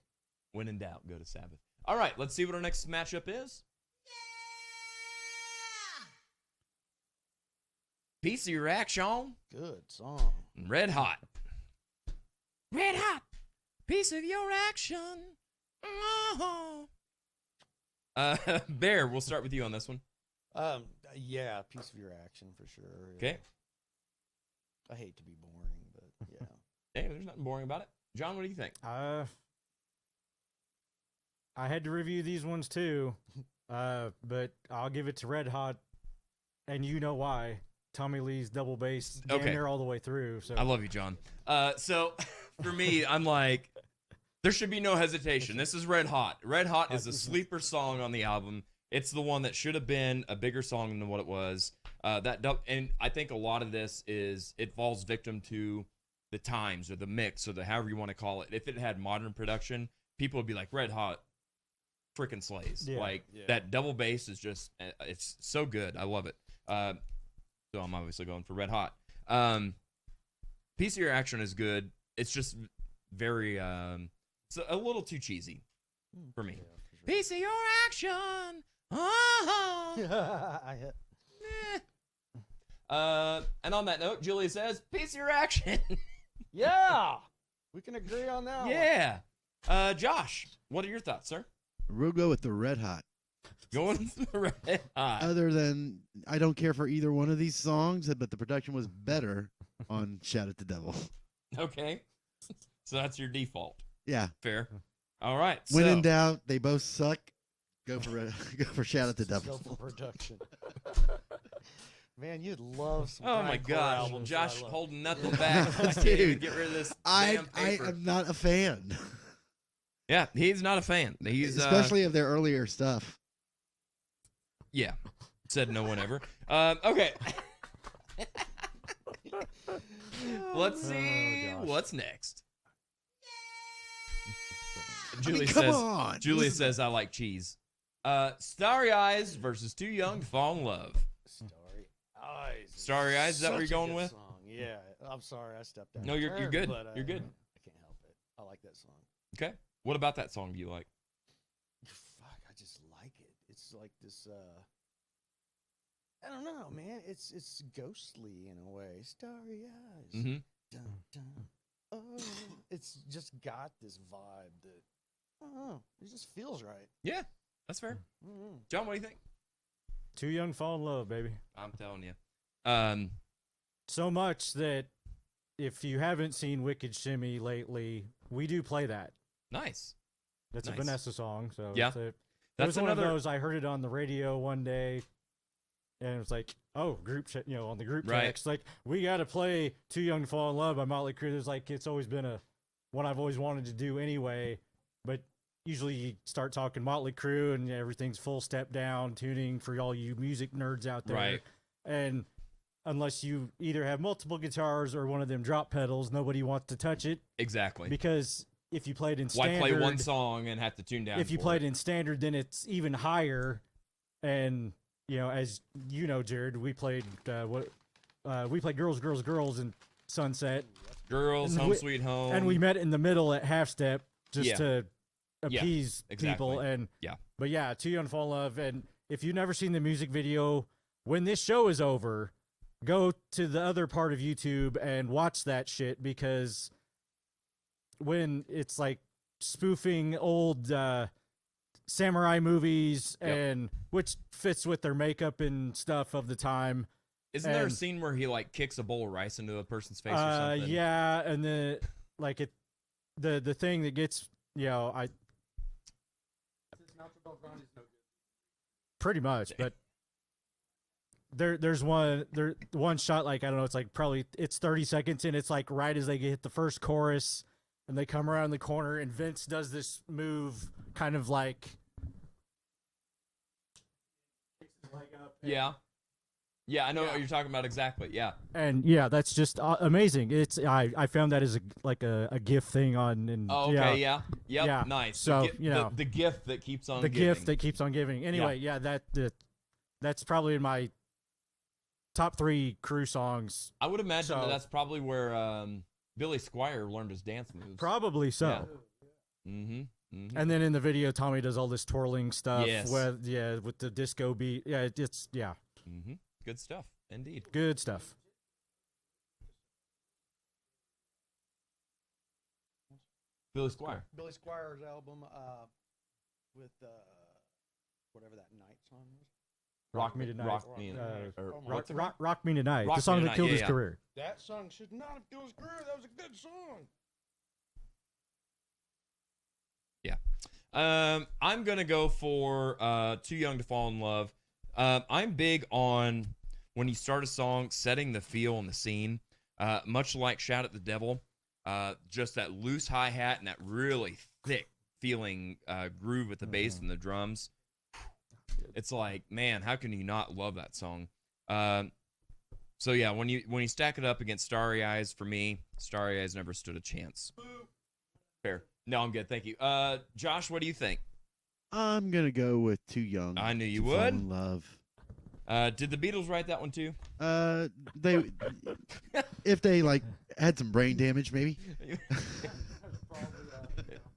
When in doubt, go to Sabbath. All right, let's see what our next matchup is. Piece of your action. Good song. Red Hot. Red Hot. Piece of your action. Oh. Bear, we'll start with you on this one. Yeah, piece of your action for sure. yeah. Okay. I hate to be boring, but yeah. Hey, there's nothing boring about it. John, what do you think? I had to review these ones too, but I'll give it to Red Hot, and you know why. Tommy Lee's double bass, damn Okay. near all the way through. So I love you, John. So for me, I'm like, there should be no hesitation. This is Red Hot. Red Hot is a sleeper song on the album. It's the one that should have been a bigger song than what it was. And I think a lot of this is it falls victim to the times or the mix or the however you want to call it. If it had modern production, people would be like, Red Hot freaking slays. Yeah. Like that double bass is just, it's so good. I love it. So I'm obviously going for Red Hot. Piece of Your Action is good. It's just very, it's a little too cheesy for me. Yeah, for sure. Piece of Your Action. Oh. I hit. And on that note, Julia says, Piece of Your Action. Yeah, we can agree on that. one. Yeah. Josh, what are your thoughts, sir? We'll go with the Red Hot. Going with the Red Hot. Other than I don't care for either one of these songs, but the production was better on Shout at the Devil. Okay. So that's your default. Yeah. Fair. All right. When so, in doubt, they both suck. Go for go for Shout at the Let's Devil. go for production. Man, you'd love some. Oh my grindcore gosh, albums Josh I love. holding nothing back. I can't even Dude, get rid of this I damn paper. am not a fan, Yeah, he's not a fan. He's especially of their earlier stuff. yeah. Said no one ever. Okay. Let's see gosh. what's next. I mean, Julie come says. on. Julia says I like cheese. Starry Eyes versus Too Young to Fall in Love. Starry Eyes. is Starry Eyes, is that what such you're a going good with? Song. Yeah, I'm sorry I stepped out. No, of you're turn, good. but, You're good. I can't help it. I like that song. Okay. What about that song do you like? Fuck, I just like it. It's like this. I don't know, man. It's ghostly in a way. Starry eyes. Mm-hmm. Dun, dun. Oh, it's just got this vibe that I don't know. It just feels right. Yeah, that's fair. Mm-hmm. John, what do you think? Too Young, Fall in Love, baby. I'm telling you. So much that if you haven't seen Wicked Shimmy lately, we do play that. Nice. That's Nice. a Vanessa song. So Yeah. it's it That's was one another. of those. I heard it on the radio one day, and it was like, oh, group chat, on the group Right. text, like we got to play "Too Young to Fall in Love" by Motley Crue. It's like it's always been one I've always wanted to do anyway, but usually you start talking Motley Crue and everything's full step down tuning for all you music nerds out there, Right. and unless you either have multiple guitars or one of them drop pedals, nobody wants to touch it Exactly. because if you played in Why standard, play one song and have to tune down? if you for played it? in standard, then it's even higher. And as you know, Jared, we played we played Girls, Girls, Girls in Sunset, Girls, and Home we- Sweet Home, and we met in the middle at half step just Yeah. to Yeah, appease people. exactly. And Yeah. but yeah, Too Young to Fall in Love. And if you've never seen the music video, when this show is over, go to the other part of YouTube and watch that shit, because when it's like spoofing old samurai movies, Yep. and which fits with their makeup and stuff of the time. Isn't there a And- scene where he like kicks a bowl of rice into a person's face or something? Yeah, and the like it, the thing that gets, you know, pretty much, but there's one shot, like, I don't know, it's like probably it's 30 seconds, and it's like right as they hit the first chorus, and they come around the corner, and Vince does this move, kind of like kicks his leg up, Yeah. Yeah, I know what you're talking about exactly. Yeah. and yeah, that's just amazing. It's I found that as a GIF thing on, and Oh, okay. Yeah. Yep. Yeah. Nice. So, the, you know, the gift that keeps on the giving. gift that keeps on giving. Anyway, yeah, that's probably in my top 3 Crue songs. I would imagine So- that's probably where Billy Squire learned his dance moves. Probably so. Mm-hmm. Mm-hmm. And then in the video, Tommy does all this twirling stuff Yes. with the disco beat. Yeah, it's Mm-hmm. Good stuff, indeed. good stuff. Billy Squire. Billy Squire's album with whatever that night song was. Rock Me Tonight. Rock Me. Oh my what's it Rock, Rock Me Tonight, Rock the Me song Tonight, that killed yeah, his yeah. career. That song should not have killed his career. That was a good song. I'm gonna go for Too Young to Fall in Love. I'm big on when you start a song, setting the feel and the scene. Much like Shout at the Devil, just that loose hi-hat and that really thick feeling groove with the bass and the drums. It's like, man, how can you not love that song? So yeah, when you stack it up against Starry Eyes, for me, Starry Eyes never stood a chance. Fair. No, I'm good. Thank you. Josh, what do you think? I'm gonna go with Too Young. I knew you to Fall would. in Love. Did the Beatles write that one too? They if they like had some brain damage, maybe.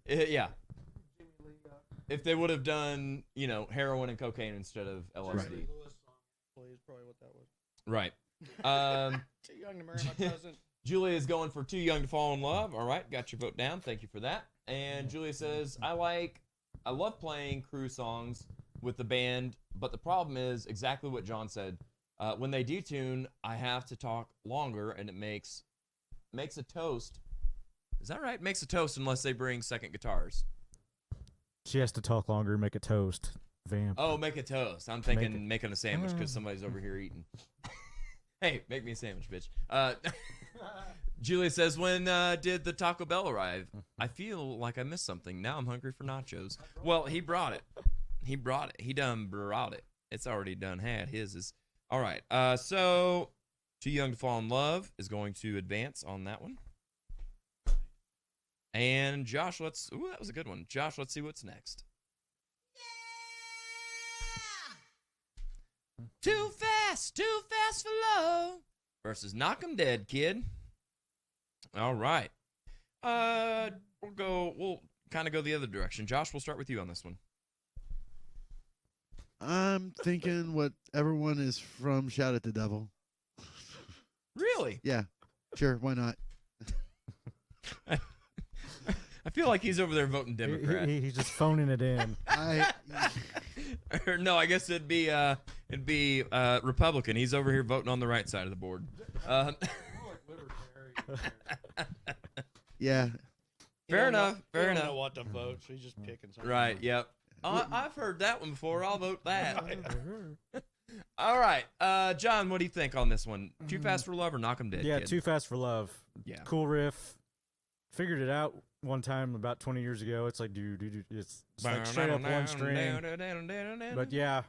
Yeah. If they would have done, heroin and cocaine instead of LSD. Right. Is probably what that was. Right. Too young to marry my cousin. Julia is going for Too Young to Fall in Love. All right, got your vote down. Thank you for that. And Julia says, I love playing Crue songs with the band, but the problem is exactly what John said. When they detune, I have to talk longer, and it makes a toast. Is that right? Makes a toast unless they bring second guitars. She has to talk longer, make a toast. Vamp. Oh, make a toast. I'm thinking making a sandwich because somebody's over here eating. Hey, make me a sandwich, bitch. Julia says, when did the Taco Bell arrive? I feel like I missed something. Now I'm hungry for nachos. Well, he brought it. He done brought it. It's already done had. His is. All right. So Too Young to Fall in Love is going to advance on that one. And Josh, that was a good one. Josh, let's see what's next. Too fast for love versus Knock 'em Dead, kid. All right. We'll kind of go the other direction. Josh, we'll start with you on this one. I'm thinking what everyone is from Shout at the Devil. Really? Yeah, sure, why not? I feel like he's over there voting Democrat. He's just phoning it in. Or no, I guess it'd be Republican. He's over here voting on the right side of the board. Yeah. Fair enough. Fair I don't enough. know what to vote. So he's just picking something. Right. Yep. I've heard that one before. I'll vote that. All right. John, what do you think on this one? Too Fast for Love or Knock 'em Dead? Yeah, kid? Too Fast for Love. Yeah. Cool riff. Figured it out one time about 20 years ago. It's like, it's like straight up one string. But yeah,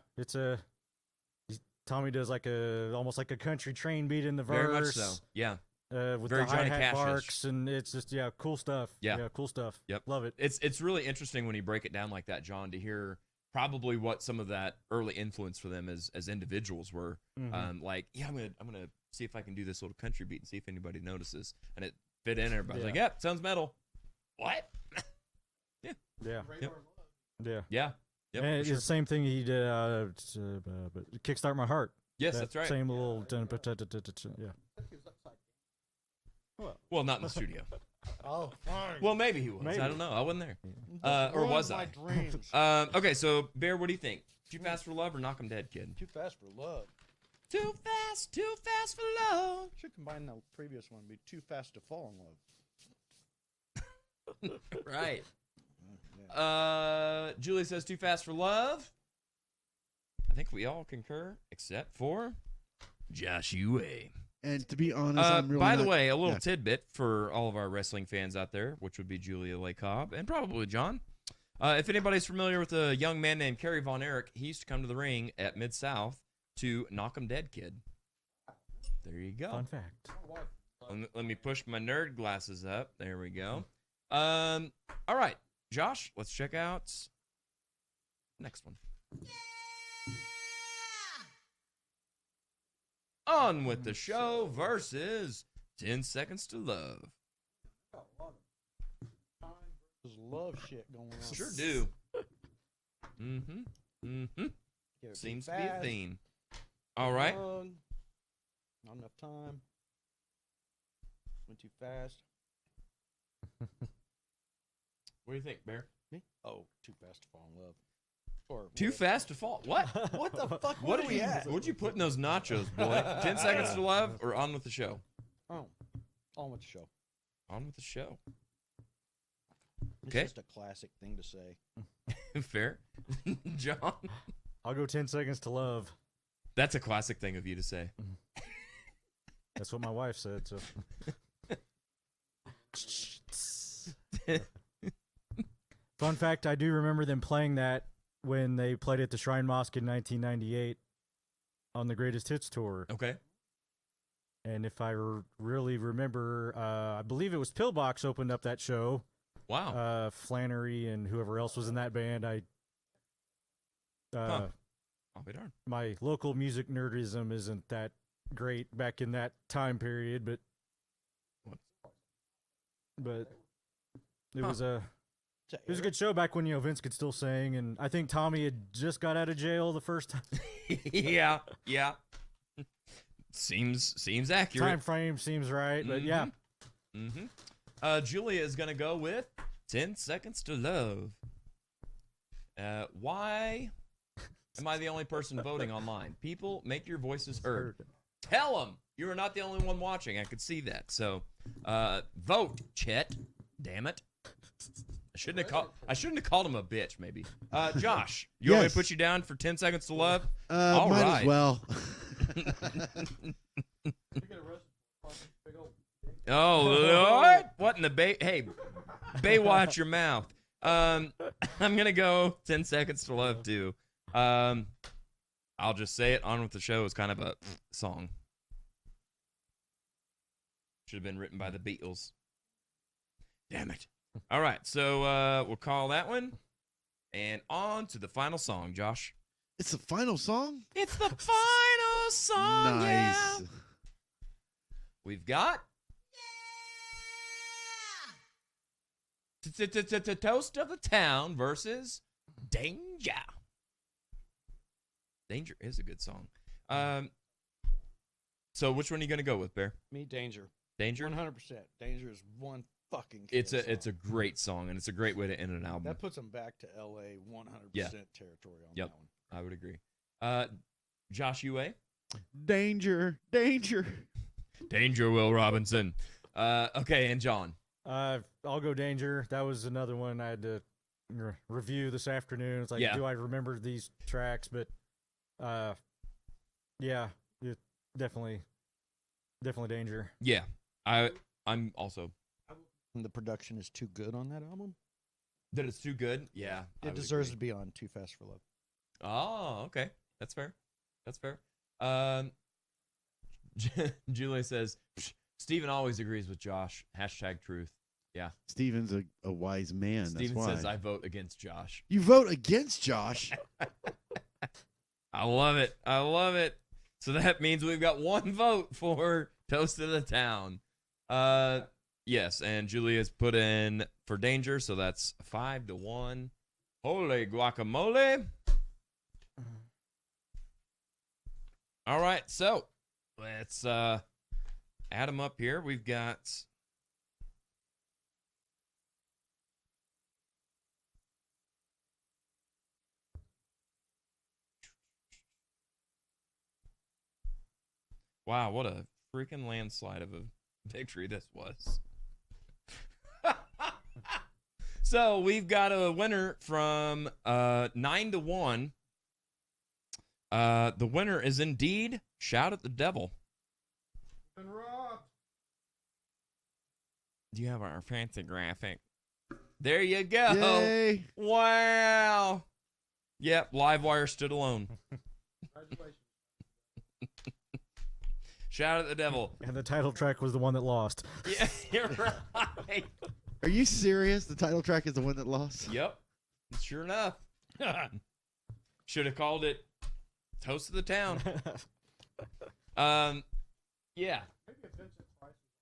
Tommy does like almost like a country train beat in the verse. Very much so. Yeah. With Very the Johnny hi-hat Cash-ish. barks, and it's just, cool stuff. Yeah. Cool stuff. Yep. Love it. It's really interesting when you break it down like that, John, to hear probably what some of that early influence for them as individuals were. Mhm. Like, yeah, I'm gonna see if I can do this little country beat and see if anybody notices. And it fit in. Everybody's Yeah. like, yep, sounds metal. What? Yeah. Yep. Yeah. Yeah. Yep. And for it's sure. the same thing he did, Kickstart My Heart. Yes, That that's right. Same little. Yeah. Well, not in the studio. Oh, fine. Well, maybe he was. Maybe. I don't know. I wasn't there. Or Ruined was my I? dreams. Okay, so Bear, what do you think? Too Fast for Love or Knock 'em Dead, kid? Too fast for love. Too fast for love. Should combine the previous one. Be too fast to fall in love. Right. Yeah. Julie says Too Fast for Love. I think we all concur, except for Josh Ue. And to be honest, I'm really By the not- way, a little yeah. tidbit for all of our wrestling fans out there, which would be Julia Lee Cobb and probably John. If anybody's familiar with a young man named Kerry Von Erich, he used to come to the ring at Mid-South to Knock 'em Dead, kid. There you go. Fun fact. Let me push my nerd glasses up. There we go. All right, Josh, let's check out next one. On with the show versus 10 Seconds to Love. There's love shit going on. Sure do. Mm-hmm. Mm-hmm. Get it Seems too to be a fast, theme. All right. long, Not enough time. Went too fast. What do you think, Bear? Me? Oh, too fast to fall in love. Or Too what- fast to fall. What? What the fuck? What are did we you? at? What'd you put in those nachos, boy? 10 Seconds to Love or On with the Show? Oh, on with the show. On with the show. It's Okay. just a classic thing to say. Fair. John? I'll go 10 Seconds to Love. That's a classic thing of you to say. That's what my wife said. So. Fun fact: I do remember them playing that when they played at the Shrine Mosque in 1998 on the Greatest Hits tour. Okay. And if I really remember, I believe it was Pillbox opened up that show. Wow. Flannery and whoever else was in that band. I'll be darned. My local music nerdism isn't that great back in that time period, but it Huh. was a It's it was a good show back when Vince could still sing, and I think Tommy had just got out of jail the first time. Yeah. Yeah. Seems accurate. Time frame seems right, but yeah. Mm-hmm. Julia is going to go with 10 Seconds to Love. Why am I the only person voting online? People, make your voices heard. Tell them you are not the only one watching. I could see that. So, vote, Chet. Damn it. I shouldn't have called him a bitch, maybe. Josh, you want me Yes. to put you down for 10 Seconds to Love? All might right. as well. Oh, Lord. What in the Hey, watch your mouth. I'm going to go 10 Seconds to Love, too. I'll just say it. On with the Show is kind of a song. Should have been written by the Beatles. Damn it. All right, so we'll call that one. And on to the final song, Josh. It's the final song. It's the final song, yeah. Nice. We've got Toast of the Town versus Danger. Danger is a good song. So which one are you going to go with, Bear? Me, Danger. Danger? 100%. Danger is one fucking. It's kill a song. great song, and it's a great way to end an album. That puts them back to LA 100% Yeah. territory on Yep. that one. I would agree. Josh Ue? Danger, danger. Danger, Will Robinson. Okay, and John? I'll go Danger. That was another one I had to review this afternoon. It's like, Yeah. do I remember these tracks? But, yeah, definitely Danger. Yeah, I'm also. And the production is too good on that album. That it's too good? Yeah. I It would deserves agree. to be on Too Fast for Love. Oh, okay. That's fair. That's fair. Julia says, Steven always agrees with Josh. Hashtag truth. Yeah. Steven's a wise man. Steven that's why. says, I vote against Josh. You vote against Josh. I love it. I love it. So that means we've got one vote for Toast of the Town. Yes, and Julia's put in for Danger, so that's 5-1. Holy guacamole. All right, so let's add them up here. We've got wow, what a freaking landslide of a victory this was. So we've got a winner from 9-1. The winner is indeed Shout at the Devil. And Rob. Do you have our fancy graphic? There you go. Yay! Wow. Yep, Livewire stood alone. Congratulations. Shout at the Devil. And the title track was the one that lost. Yeah, you're right. Are you serious? The title track is the one that lost? Yep. Sure enough. Should have called it Toast of the Town. Yeah.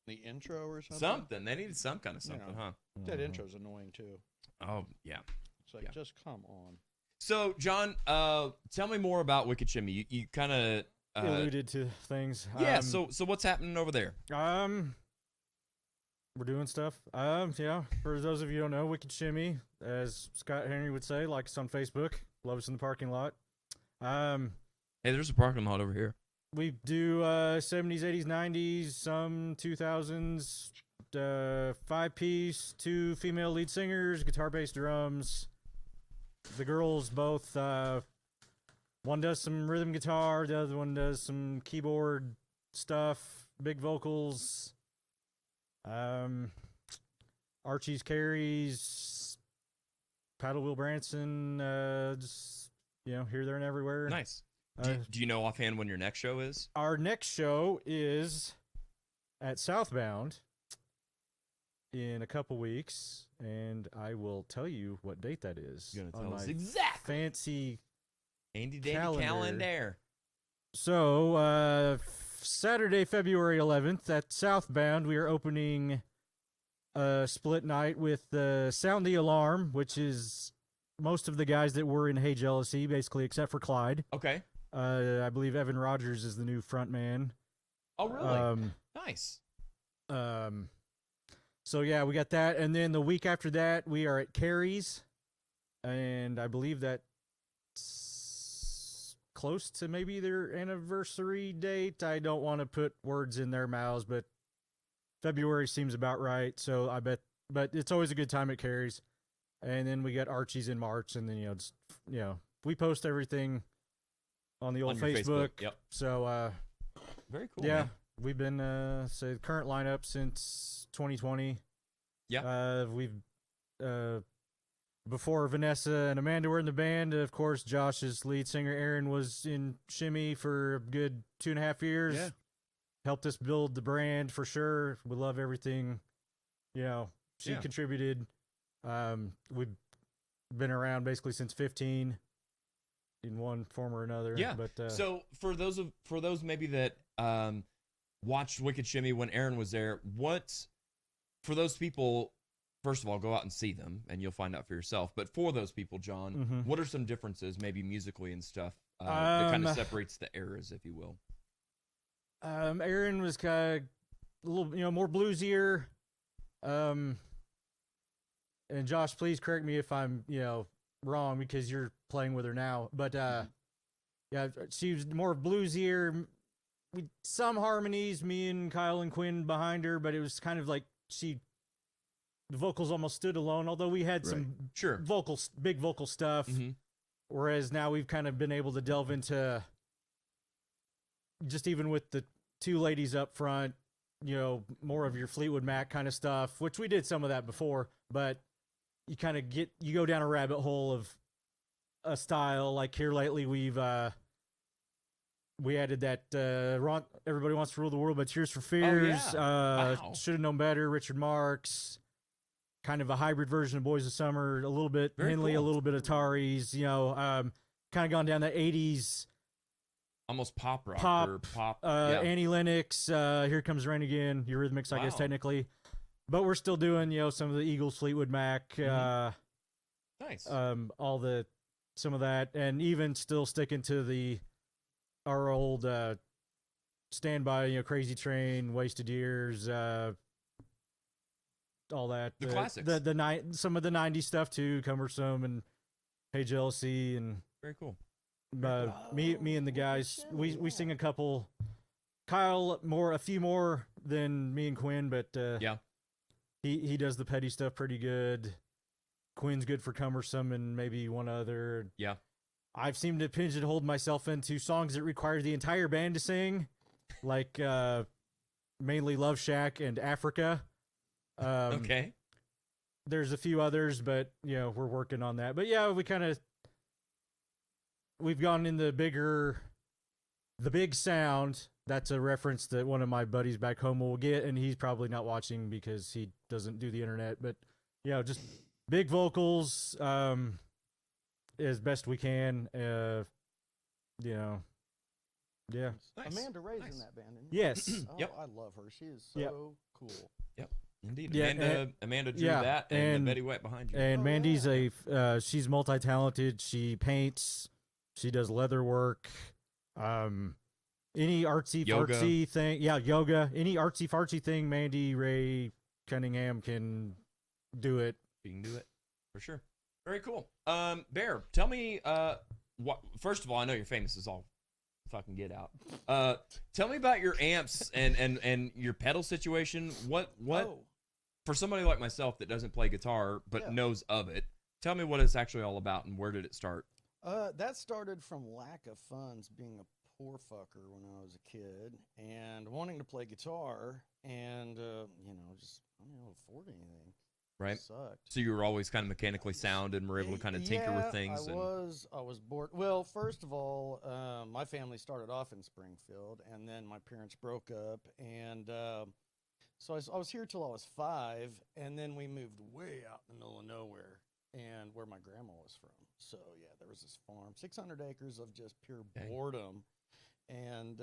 The intro or something. Something. They needed some kind of something, huh? That intro's annoying too. Oh, yeah. It's like, Yeah. just come on. So, John, tell me more about Wicked Shimmy. You kind of alluded to things. yeah. So what's happening over there? We're doing stuff. Yeah. For those of you who don't know, Wicked Shimmy, as Scott Henry would say, like us on Facebook, love us in the parking lot. Hey, there's a parking lot over here. We do 70s, 80s, 90s, some 2000s, 5-piece, 2 female lead singers, guitar, bass, drums. The girls both, one does some rhythm guitar, the other one does some keyboard stuff, big vocals. Archie's carries, Paddle Wheel Branson, just, here, there, and everywhere. Nice. Do you know offhand when your next show is? Our next show is at Southbound in a couple weeks, and I will tell you what date that is. You're gonna on tell us my exactly. fancy Handy dandy calendar. So, Saturday, February 11th at Southbound, we are opening a split night with Sound the Alarm, which is most of the guys that were in Hey Jealousy, basically, except for Clyde. Okay. I believe Evan Rogers is the new front man. Oh, really? Nice. So yeah, we got that, and then the week after that, we are at Carrie's, and I believe that's close to maybe their anniversary date. I don't want to put words in their mouths, but February seems about right. So I bet, but it's always a good time at Carrie's, and then we got Archie's in March, and then we post everything on the old On your Facebook. Yep. So Very cool. yeah. Man. We've been the current lineup since 2020. Yeah. We've before Vanessa and Amanda were in the band. Of course, Josh's lead singer Aaron was in Shimmy for a good 2.5 years. Yeah. Helped us build the brand for sure. We love everything. She contributed. We've been around basically since 15 in one form or another. Yeah. But so for those maybe that watched Wicked Shimmy when Aaron was there, for those people, first of all, go out and see them and you'll find out for yourself. But for those people, John, what are some differences maybe musically and stuff that kind of separates the eras, if you will? Aaron was kind of a little, more bluesier. And Josh, please correct me if I'm, wrong because you're playing with her now. But yeah, she was more bluesier. Some harmonies, me and Kyle and Quinn behind her, but it was kind of like the vocals almost stood alone. Although we had some big vocal stuff. Whereas now we've kind of been able to delve into just even with the 2 ladies up front, more of your Fleetwood Mac kind of stuff, which we did some of that before, but you kind of you go down a rabbit hole of a style. Like here lately, we added that Everybody Wants to Rule the World, but Tears for Fears. Wow. Should Have Known Better, Richard Marx. Kind of a hybrid version of Boys of Summer, a little bit Very Henley, cool. a little bit of Tari's, kind of gone down the 80s. Almost pop rock or pop. Annie Lennox, Here Comes Rain Again, Eurythmics, I guess, Wow. technically. But we're still doing, some of the Eagles, Fleetwood Mac, Nice. some of that, and even still sticking to the our old standby, Crazy Train, Wasted Years, all that. The classics. The night, some of the '90s stuff too, Cumbersome and Hey Jealousy, and Very cool. me and the guys, we sing a couple. Kyle a few more than me and Quinn, but Yeah. he does the petty stuff pretty good. Quinn's good for Cumbersome and maybe one other. Yeah. I've seemed to pigeonhole myself into songs that require the entire band to sing, like mainly Love Shack and Africa. Okay. There's a few others, but we're working on that. But yeah, we've gone in the big sound. That's a reference that one of my buddies back home will get, and he's probably not watching because he doesn't do the internet. But just big vocals, as best we can. Yeah. Nice. Amanda Ray's Nice. in that band, isn't she? Yes. Oh, Yep. I love her. She is so Yep. cool. Indeed. Yeah, Amanda drew yeah, that and and- the Betty White behind you. And Oh, Mandy's yeah. she's multi-talented. She paints. She does leather work. Any artsy Yoga. fartsy thing. Yeah, yoga. Any artsy fartsy thing, Mandy Ray Cunningham can do it. You can do it for sure. Very cool. Bear, tell me. What? First of all, I know you're famous as all fucking get out. Tell me about your amps and your pedal situation. What Oh, for somebody like myself that doesn't play guitar but Yeah. knows of it? Tell me what it's actually all about and where did it start? that started from lack of funds, being a poor fucker when I was a kid, and wanting to play guitar, and just I don't know, afford anything. Right. Sucked. So you were always kind of mechanically sound and were able to kind of tinker with things. I was bored. Well, first of all, my family started off in Springfield, and then my parents broke up, and so I was here till I was 5, and then we moved way out in the middle of nowhere, and where my grandma was from. So yeah, there was this farm, 600 acres of just pure Okay. boredom, and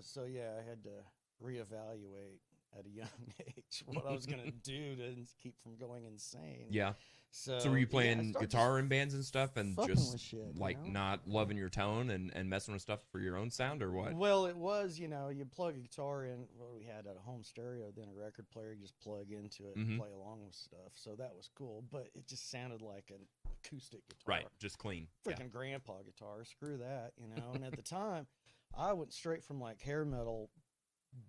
so yeah, I had to reevaluate at a young age what I was gonna do to keep from going insane. Yeah. So, So were you yeah, I playing started guitar in bands and stuff and fucking just with shit, like not loving your tone and messing with stuff for your own sound or what? Well, it was, you plug a guitar in. Well, we had a home stereo, then a record player. You just plug into it Mhm. and play along with stuff. So that was cool, but it just sounded like an acoustic guitar. Right. Just clean. Yeah. Freaking grandpa guitar. Screw that, And at the time, I went straight from like hair metal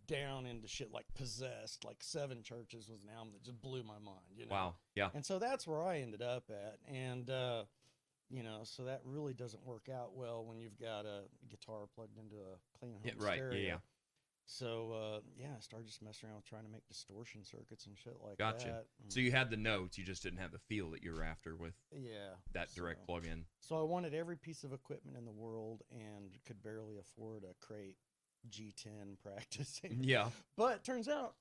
down into shit like Possessed. Like Seven Churches was an album that just blew my mind, Wow. Yeah. And so that's where I ended up at. And, so that really doesn't work out well when you've got a guitar plugged into a clean home Yeah, right. stereo. Yeah. So, I started just messing around with trying to make distortion circuits and shit like Gotcha. that. So you had the notes, you just didn't have the feel that you were after with Yeah. that direct so- plug-in. So I wanted every piece of equipment in the world and could barely afford a crate G10 practicing. Yeah. But turns out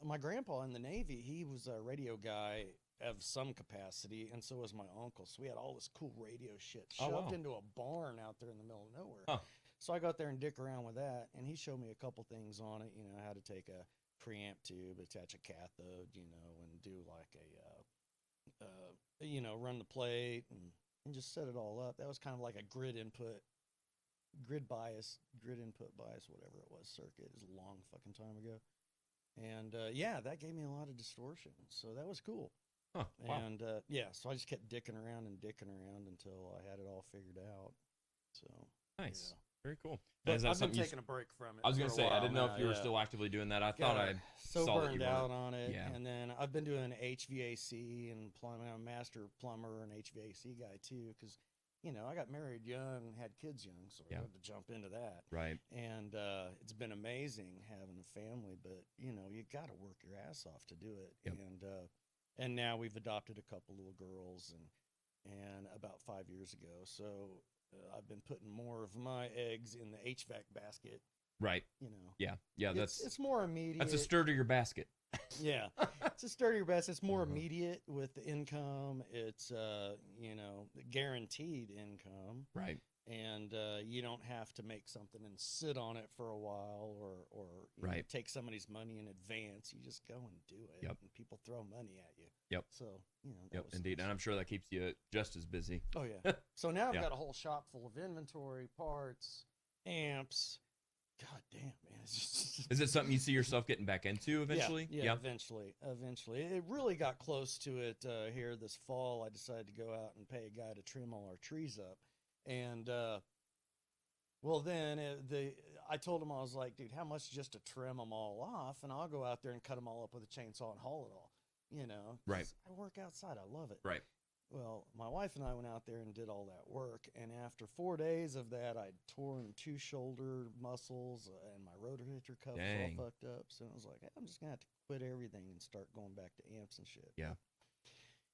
my grandpa in the Navy, he was a radio guy of some capacity, and so was my uncle. So we had all this cool radio shit Oh, shoved wow. into a barn out there in the middle of nowhere. Huh. So I got there and dick around with that, and he showed me a couple things on it, how to take a preamp tube, attach a cathode, and do like run the plate and just set it all up. That was kind of like a grid input bias, whatever it was, circuit. It was a long fucking time ago. And that gave me a lot of distortion. So that was cool. Huh. Wow. And so I just kept dicking around until I had it all figured out. So Nice. Very cool. But Is that I've been something you taking a break from it. I was going gonna to say I didn't know if you were still actively doing that. I thought I so saw that you burned were. out on it. Yeah. And then I've been doing HVAC and plumbing. I'm a master plumber and HVAC guy too, because I got married young, had kids young, so I Yeah. had to jump into that. Right. And it's been amazing having a family, but you got to work your ass off to do it. Yep. And now we've adopted a couple little girls, and about 5 years ago, so I've been putting more of my eggs in the HVAC basket. Right. Yeah. Yeah. It's more immediate. That's a sturdier basket. Yeah, it's a sturdier basket. It's more immediate with the income. It's guaranteed income. Right. And you don't have to make something and sit on it for a while or Right. take somebody's money in advance. You just go and do it. Yep. And people throw money at you. Yep. So, that Yep. was Indeed. And I'm sure that keeps you just as busy. Oh, yeah. So now I've Yeah. got a whole shop full of inventory, parts, amps. God damn, man. It's just, Is it something you see yourself getting back into eventually? Yeah, eventually. It really got close to it here this fall. I decided to go out and pay a guy to trim all our trees up. And, well, then I told him, I was like, dude, how much just to trim them all off? And I'll go out there and cut them all up with a chainsaw and haul it all, 'cause Right. I work outside. I love it. Right. Well, my wife and I went out there and did all that work, and after 4 days of that, I'd torn 2 shoulder muscles, and my rotator cuff was Dang. all fucked up. So I was like, hey, I'm just gonna have to quit everything and start going back to amps and shit. Yeah.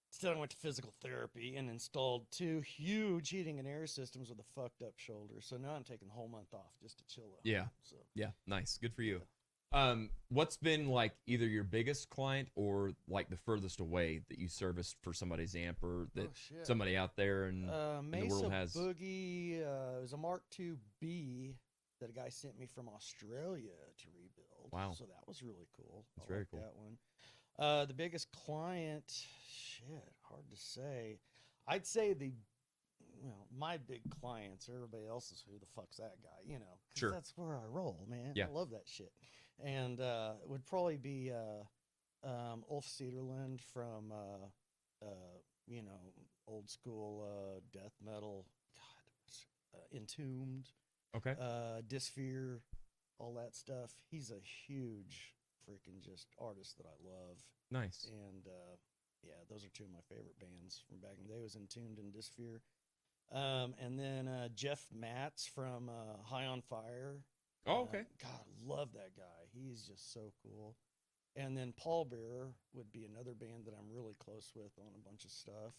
Instead, I went to physical therapy and installed 2 huge heating and air systems with a fucked up shoulder. So now I'm taking the whole month off just to chill at Yeah. home. So Yeah. Nice. Good for you. What's been like either your biggest client or like the furthest away that you serviced for somebody's amp or that shit. somebody out there and Mesa world has- Boogie. It was a Mark II-B that a guy sent me from Australia to rebuild. Wow. So that was really cool. That's I very liked cool. That one. The biggest client, shit, hard to say. I'd say my big clients. Everybody else is who the fuck's that guy, 'cause Sure. that's where I roll, man. Yeah. I love that shit. And it would probably be Ulf Cederland from old school death metal. God, Entombed, Okay. Dysphere, all that stuff. He's a huge freaking just artist that I love. Nice. And yeah, those are 2 of my favorite bands from back in the day. Was Entombed and Dysphere. And then Jeff Matz from High on Fire. Oh, okay. God, love that guy. He's just so cool. And then Paul Bearer would be another band that I'm really close with on a bunch of stuff.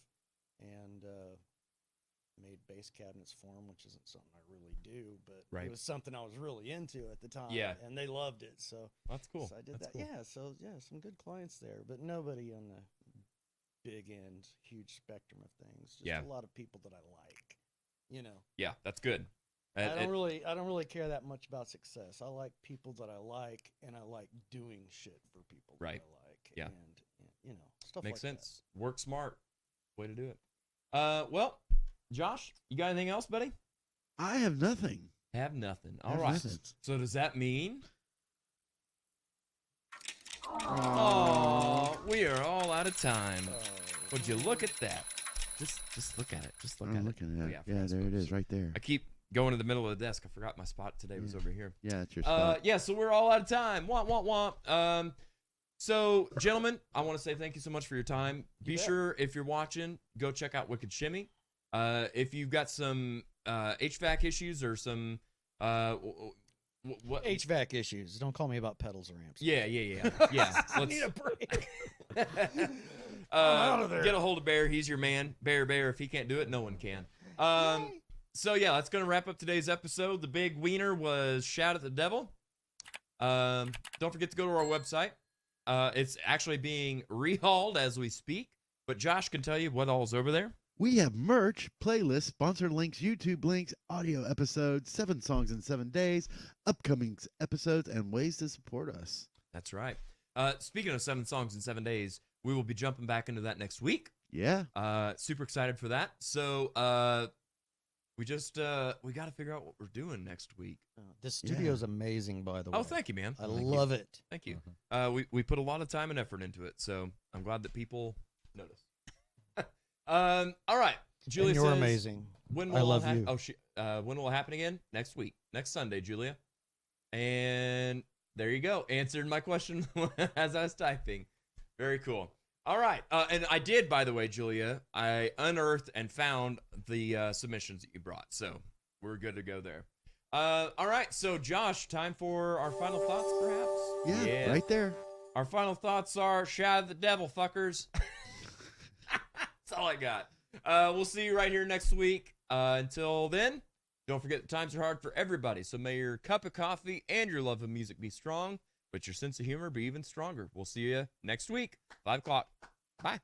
And made bass cabinets for him, which isn't something I really do, but Right. it was something I was really into at the time. Yeah. And they loved it. So, That's cool. so I did That's that. cool. Yeah. So, yeah, some good clients there, but nobody on the big end, huge spectrum of things. Just Yeah. a lot of people that I like, Yeah, that's good. I don't really care that much about success. I like people that I like, and I like doing shit for people Right. that I like. Yeah. And stuff Makes like sense. Work smart. Way to do it. Well, Josh, you got anything else, buddy? I have nothing. Have nothing. I All have right. nothing. So does that mean? Oh, we are all out of time. that. Would you look at that? Just look at it. Just look I'm at looking it. at Oh, it. yeah, Yeah, for there it Facebook. is, right there. I keep going to the middle of the desk. I forgot my spot today was Yeah. over here. Yeah, it's your spot. Yeah, so we're all out of time. Womp, womp, womp. So, gentlemen, I want to say thank you so much for your time. Be bet. sure, if you're watching, go check out Wicked Shimmy. If you've got some HVAC issues or some what? HVAC issues. Don't call me about pedals or amps. Yeah. Yeah. I need a break. Out of there. Get a hold of Bear. He's your man. Bear. If he can't do it, no one can. So yeah, that's gonna wrap up today's episode. The big wiener was Shout at the Devil. Don't forget to go to our website. It's actually being rehauled as we speak, but Josh can tell you what all's over there. We have merch, playlists, sponsor links, YouTube links, audio episodes, 7 songs in 7 days, upcoming episodes, and ways to support us. That's right. Speaking of 7 songs in 7 days, we will be jumping back into that next week. Yeah. Super excited for that. So we got to figure out what we're doing next week. This studio's amazing, by the way. Oh, thank you, man. I Thank you. love it. Thank you. We put a lot of time and effort into it, so I'm glad that people notice. All right. Julia And you're says, amazing. When I will love it you. when will it happen again? Next week. Next Sunday, Julia. And there you go. Answered my question as I was typing. Very cool. All right. And I did, by the way, Julia, I unearthed and found the submissions that you brought. So we're good to go there. All right. So, Josh, time for our final thoughts, perhaps? Yeah, right there. Our final thoughts are shout at the devil, fuckers. That's all I got. We'll see you right here next week. Until then, don't forget that times are hard for everybody. So may your cup of coffee and your love of music be strong, but your sense of humor be even stronger. We'll see you next week, 5 o'clock. Bye.